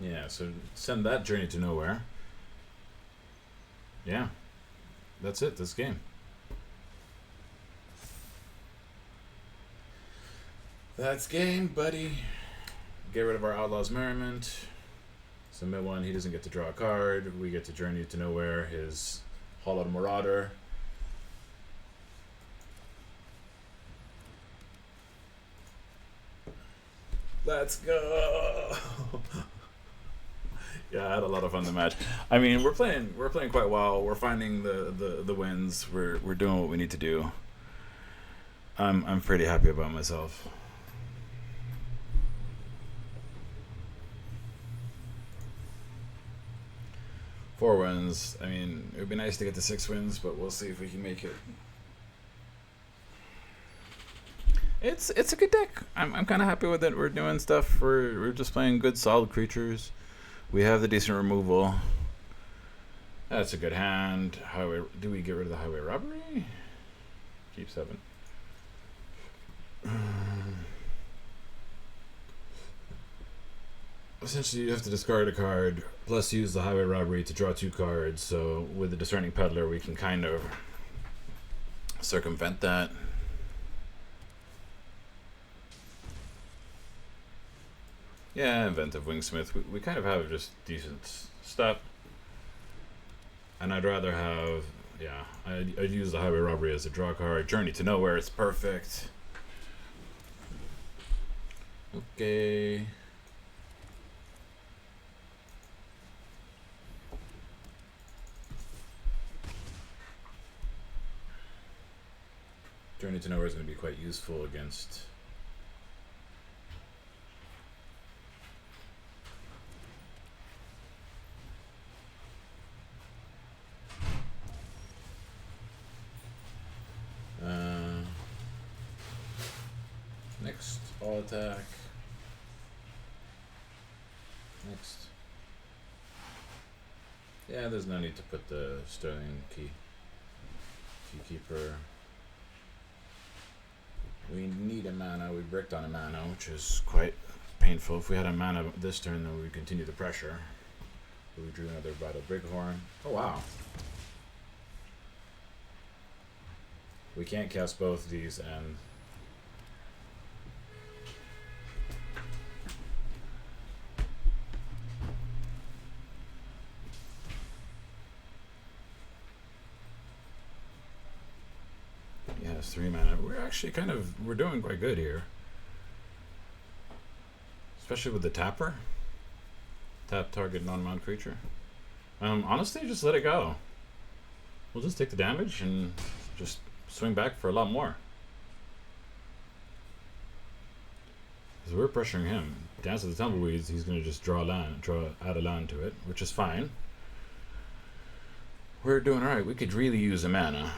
Yeah, so send that Journey to Nowhere. Yeah, that's it, this game. That's game, buddy. Get rid of our Outlaws Merriment. Submit one. He doesn't get to draw a card. We get to Journey to Nowhere, his Hollowed Marauder. Let's go. Yeah, I had a lot of fun in the match. I mean, we're playing quite well. We're finding the wins. We're doing what we need to do. I'm pretty happy about myself. Four wins. I mean, it would be nice to get to 6 wins, but we'll see if we can make it. It's a good deck. I'm kind of happy with it. We're doing stuff. We're just playing good, solid creatures. We have the decent removal. That's a good hand. Highway. Do we get rid of the highway robbery? Keep 7. Essentially, you have to discard a card, plus use the highway robbery to draw 2 cards. So with the discerning peddler, we can kind of circumvent that. Yeah, Inventive Wingsmith. We kind of have just decent stuff. And I'd rather have, yeah, I'd use the highway robbery as a draw card. Journey to Nowhere, it's perfect. Okay. Journey to Nowhere is going to be quite useful against next all attack. Next. Yeah, there's no need to put the Sterling Keykeeper. We need a mana. We bricked on a mana, which is quite painful. If we had a mana this turn, then we would continue the pressure. But we drew another Vital Bighorn. Oh, wow. We can't cast both these and... Yeah, it's 3 mana. We're actually we're doing quite good here. Especially with the tapper. Tap target non-mount creature. Honestly, just let it go. We'll just take the damage and just swing back for a lot more. Because we're pressuring him. Dance of the Tumbleweeds, he's going to just add a land to it, which is fine. We're doing alright. We could really use a mana.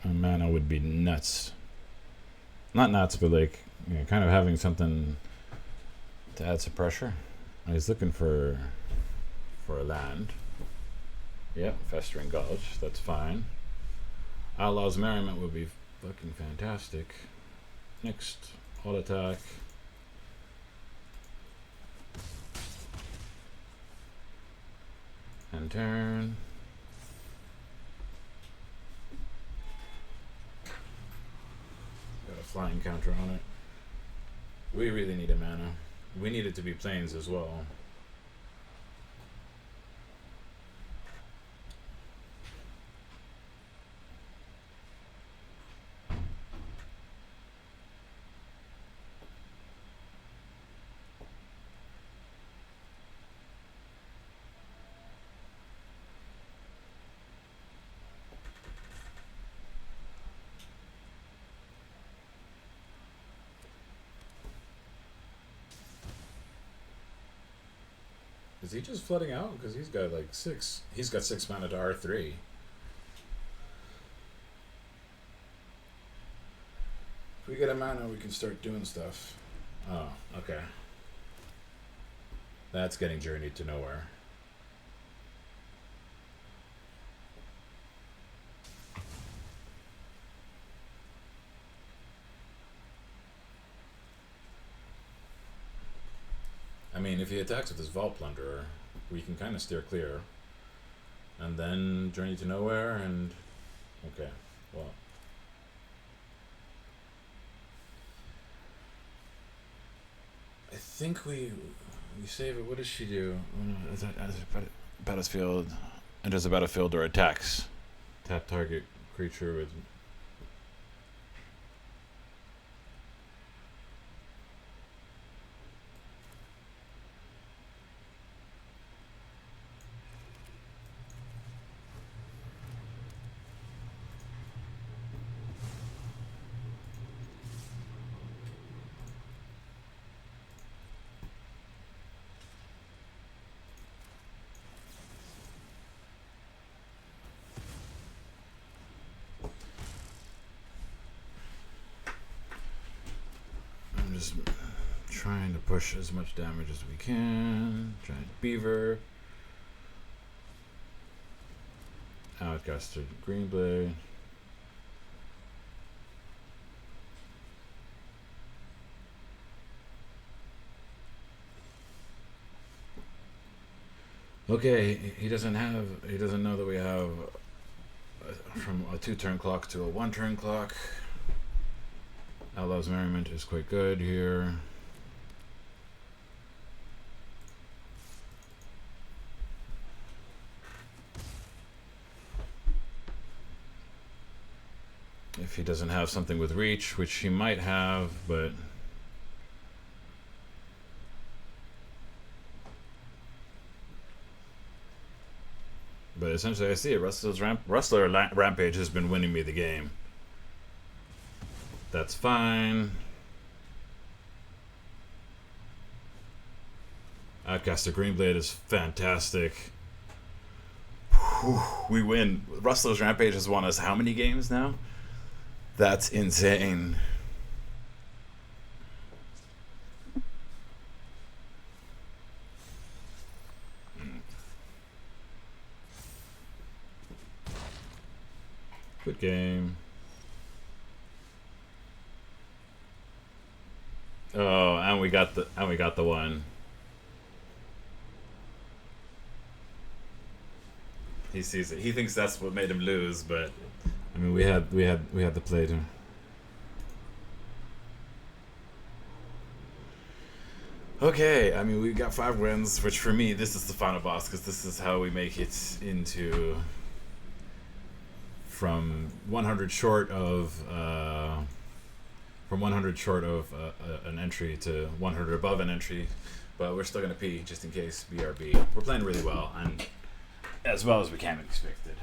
A mana would be nuts. Not nuts, but like, you know, kind of having something to add some pressure. He's looking for a land. Yep, Festering Gulch. That's fine. Outlaws Merriment would be fucking fantastic. Next, all attack. And turn. Got a flying counter on it. We really need a mana. We need it to be plains as well. Is he just flooding out? Because he's got like 6. He's got 6 mana to R3. If we get a mana, we can start doing stuff. Oh, okay. That's getting Journeyed to Nowhere. I mean, if he attacks with his Vault Plunderer, we can kind of steer clear. And then Journey to Nowhere, and Okay, well. I think we save it. What does she do? Battlefield. Enters the battlefield or attacks. Tap target creature with. I'm just trying to push as much damage as we can. Giant beaver. Outcaster Greenblade. Okay, he doesn't know that we have from a 2-turn clock to a 1-turn clock. Outlaws Merriment is quite good here. If he doesn't have something with reach, which he might have, but essentially I see it. Rustler Rampage has been winning me the game. That's fine. Outcaster Greenblade is fantastic. Whew, we win. Rustler's Rampage has won us how many games now? That's insane. Good game. Oh, and we got the one. He sees it. He thinks that's what made him lose, but I mean, we had the play to. Okay, I mean, we got 5 wins, which for me, this is the final boss because this is how we make it into from 100 short of an entry to 100 above an entry, but we're still gonna P just in case. BRB. We're playing really well and as well as we can be expected.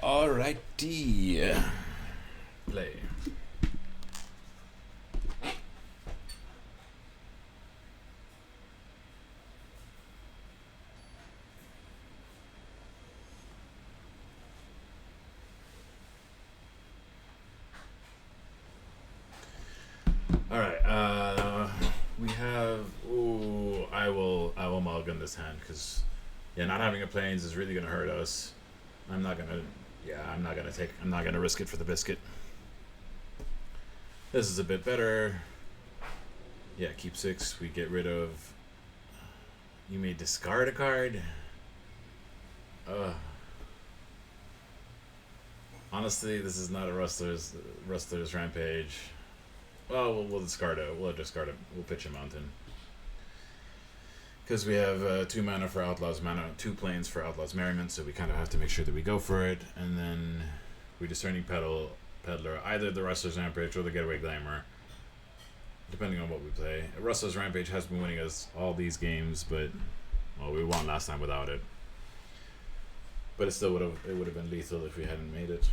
Alrighty. Play. Alright, we have. Ooh, I will mulligan this hand because, yeah, not having a plains is really gonna hurt us. I'm not gonna risk it for the biscuit. This is a bit better. Yeah, keep 6. We get rid of. You may discard a card. Honestly, this is not a Rustler's Rampage. Well, we'll discard it. We'll discard it. We'll pitch a mountain. Because we have 2 mana for Outlaws mana, 2 planes for Outlaws Merriment, so we kind of have to make sure that we go for it. And then we Discerning Peddler, either the Rustler's Rampage or the Getaway Glamour, depending on what we play. Rustler's Rampage has been winning us all these games, but well, we won last time without it. But it still would have been lethal if we hadn't made it.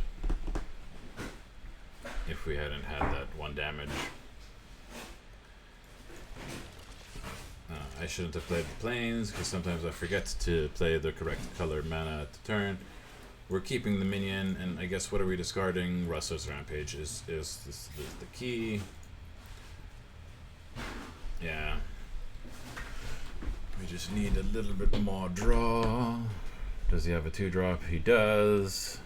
if we hadn't had that 1 damage. I shouldn't have played the planes, because sometimes I forget to play the correct color mana at the turn. We're keeping the minion, and I guess what are we discarding? Rustler's Rampage is the key. Yeah. We just need a little bit more draw. Does he have a 2-drop? He does.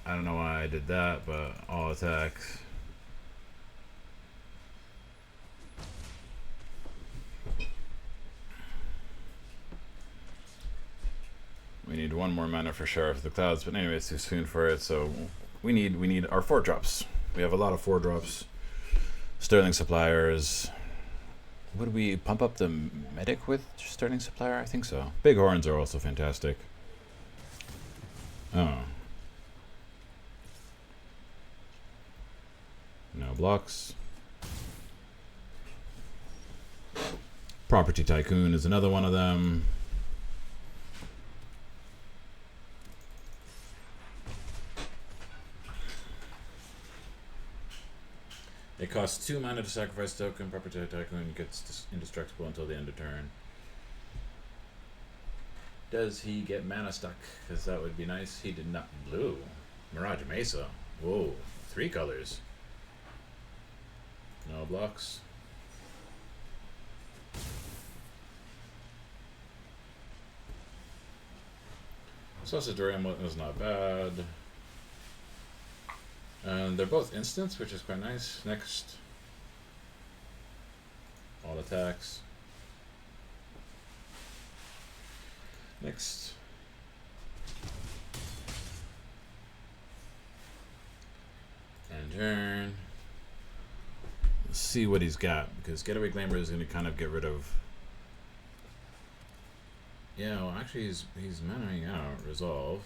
I don't know why I did that, but all attacks. We need 1 more mana for Sheriff of the Clouds, but anyway, it's too soon for it, so we need our 4-drops. We have a lot of 4-drops. Sterling Suppliers. Would we pump up the medic with Sterling Supplier? I think so. Big Horns are also fantastic. Oh. No blocks. Property Tycoon is another one of them. It costs 2 mana to sacrifice token. Property Tycoon gets indestructible until the end of turn. Does he get mana stuck? Because that would be nice. He did not. Blue. Mirage Mesa. Whoa. 3 colors. No blocks. Sausage Ram was not bad. And they're both instants, which is quite nice. Next. All attacks. Next. And turn. Let's see what he's got, because Getaway Glamour is going to kind of get rid of... Yeah, well, actually he's manoing out Resolve.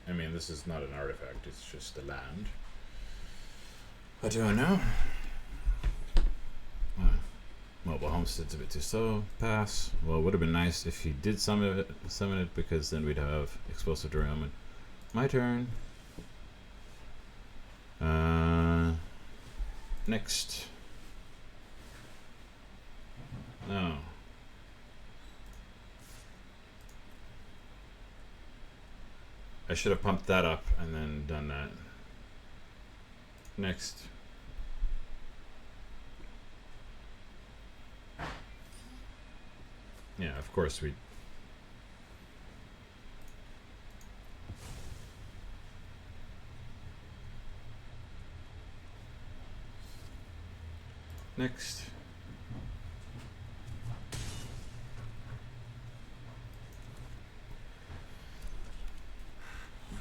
I mean, this is not an artifact, it's just a land. What do I know? Mobile Homestead's a bit too slow. Pass. Well, it would have been nice if he did summon it, because then we'd have Explosive Derailment. My turn. Next. No. I should have pumped that up and then done that. Next. Yeah, of course we... Next.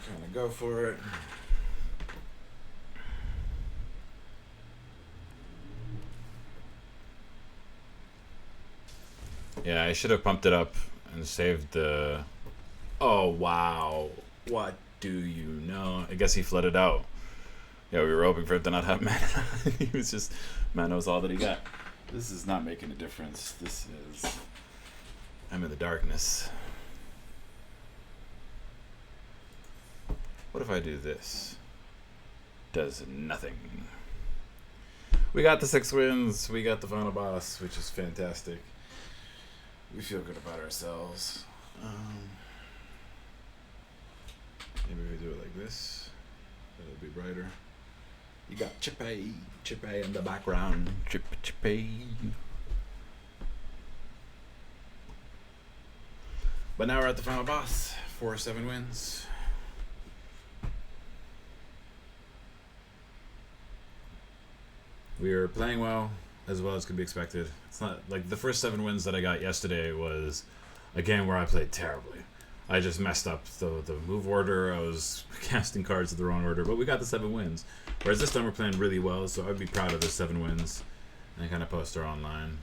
Kind of go for it. Yeah, I should have pumped it up and saved the... Oh, wow. What do you know? I guess he flooded out. Yeah, we were hoping for it to not have mana. He was just... Mana was all that he got. This is not making a difference. This is... I'm in the darkness. What if I do this? Does nothing. We got the 6 wins. We got the final boss, which is fantastic. We feel good about ourselves. Maybe if we do it like this, it'll be brighter. You got Chippy in the background. Chippy. But now we're at the final boss. 4-7 wins. We are playing well as could be expected. It's not like the first 7 wins that I got yesterday was a game where I played terribly. I just messed up the move order. I was casting cards in the wrong order, but we got the 7 wins. Whereas this time we're playing really well, so I'd be proud of the 7 wins. And kind of post our online.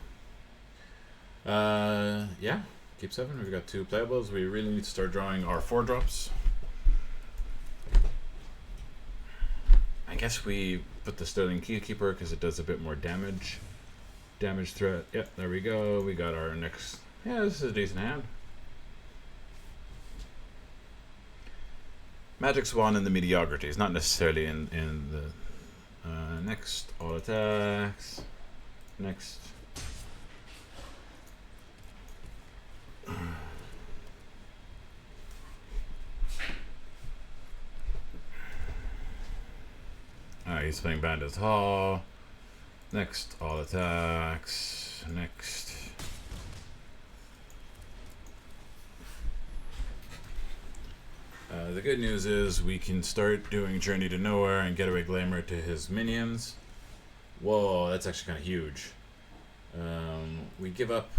Yeah, keep 7. We've got 2 playables. We really need to start drawing our 4-drops. I guess we put the Sterling Keykeeper because it does a bit more damage. Damage threat. Yep, there we go. We got our next Yeah, this is a decent hand. Magic's won in the mediocrities, not necessarily in the next all attacks. Next. Alright, he's playing Bandit's Hall. Next all attacks. Next. The good news is we can start doing Journey to Nowhere and Getaway Glamour to his minions. Whoa, that's actually kind of huge. We give up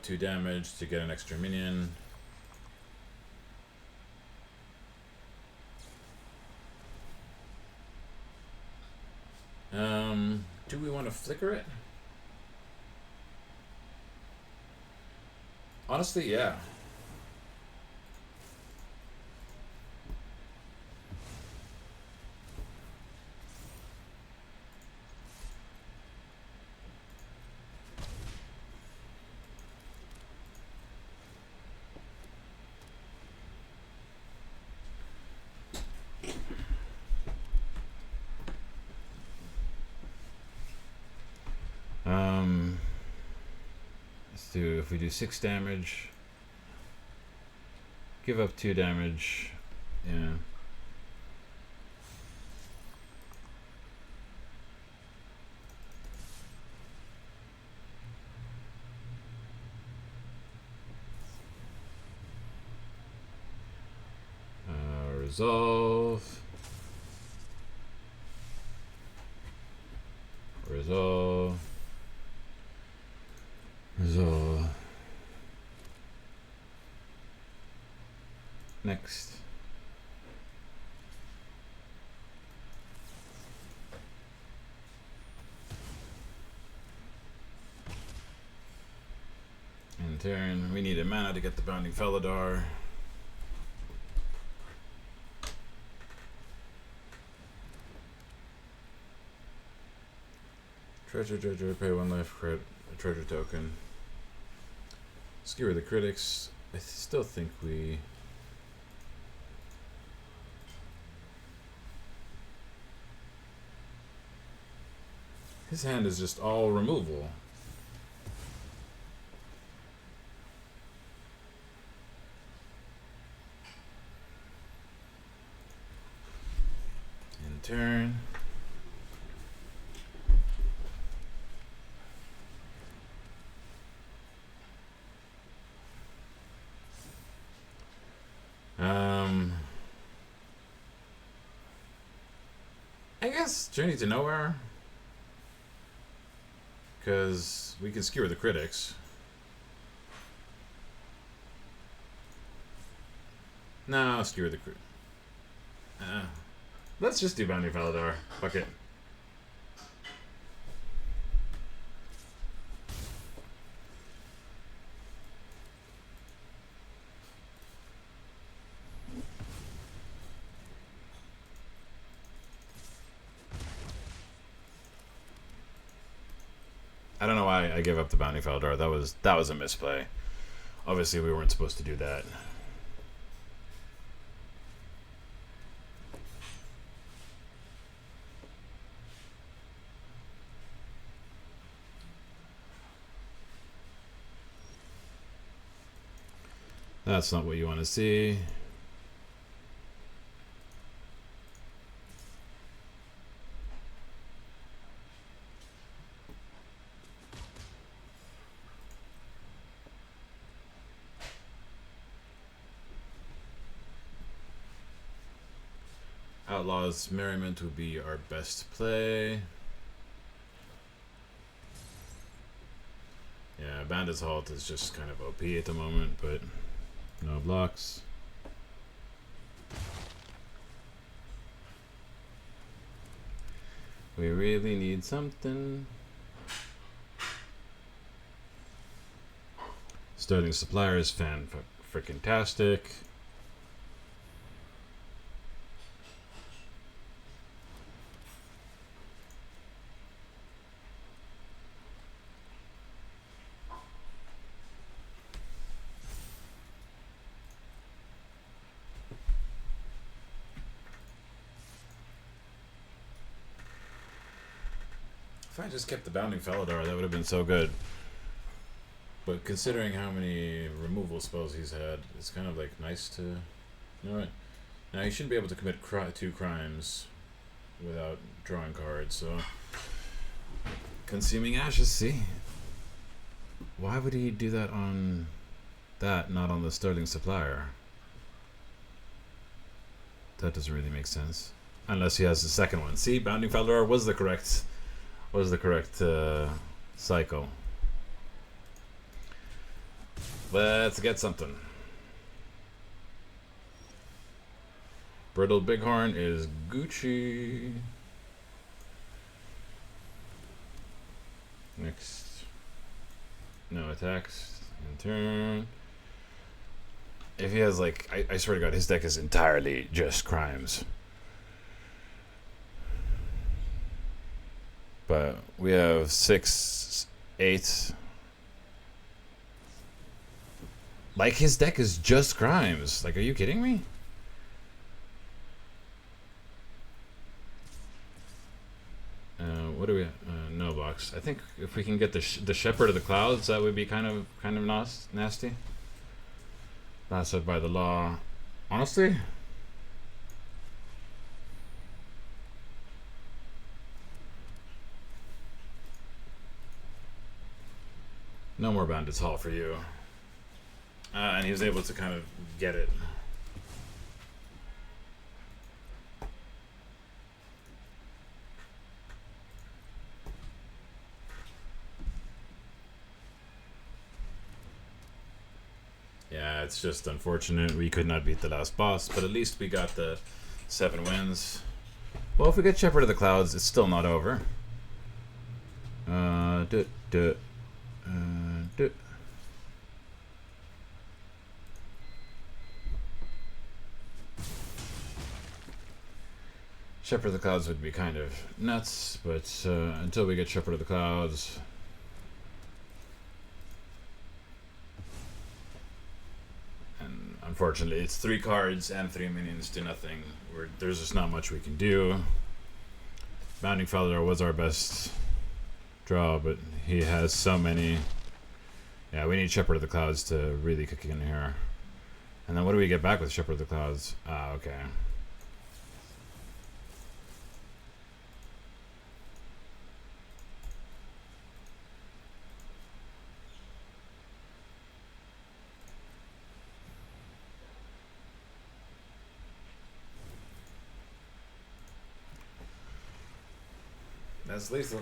2 damage to get an extra minion. Do we want to flicker it? Honestly, yeah. Let's do, if we do 6 damage, give up 2 damage, yeah. Resolve. Resolve. Resolve. Next. In turn, we need a mana to get the Bounding Felidar. Treasure, pay 1 life credit, a treasure token. Skewer the critics. I still think we... His hand is just all removal. In turn. I guess Journey to Nowhere, because we can skewer the critics. No, skewer the critics. Let's just do Bounding Felidar. Fuck it. I don't know why I gave up the Bounding Felidar. That was a misplay. Obviously, we weren't supposed to do that. That's not what you want to see. Outlaws Merriment would be our best play. Yeah, Bandit's Halt is just kind of OP at the moment, but no blocks. We really need something. Starting Supplier is fan-freaking-tastic. If I just kept the Bounding Felidar, that would have been so good. But considering how many removal spells he's had, it's kind of like nice to... You know what? Now he shouldn't be able to commit 2 crimes without drawing cards, so... Consuming Ashes, see? Why would he do that on that, not on the Sterling Supplier? That doesn't really make sense. Unless he has the second one. See, Bounding Felidar was the correct cycle. Let's get something. Brittle Bighorn is Gucci. Next. No attacks. In turn. If he has like, I swear to God, his deck is entirely just crimes. But we have 6, 8. Like, his deck is just crimes. Like, are you kidding me? What do we? No box. I think if we can get the Shepherd of the Clouds, that would be kind of nasty. Lasted by the law. Honestly, no more Bandits Hall for you. And he was able to kind of get it. Yeah, it's just unfortunate we could not beat the last boss, but at least we got the 7 wins. Well, if we get Shepherd of the Clouds, it's still not over. Shepherd of the Clouds would be kind of nuts, but until we get Shepherd of the Clouds... And unfortunately, it's 3 cards and 3 minions to nothing. There's just not much we can do. Bounding Felidar was our best draw, but he has so many... Yeah, we need Shepherd of the Clouds to really kick in here. And then what do we get back with Shepherd of the Clouds? Ah, okay. That's lethal.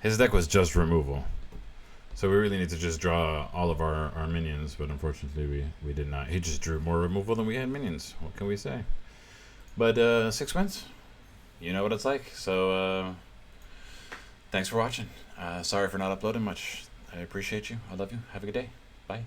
His deck was just removal. So we really need to just draw all of our minions, but unfortunately we did not. He just drew more removal than we had minions. What can we say? But 6 wins. You know what it's like. So thanks for watching. Sorry for not uploading much. I appreciate you. I love you. Have a good day. Bye.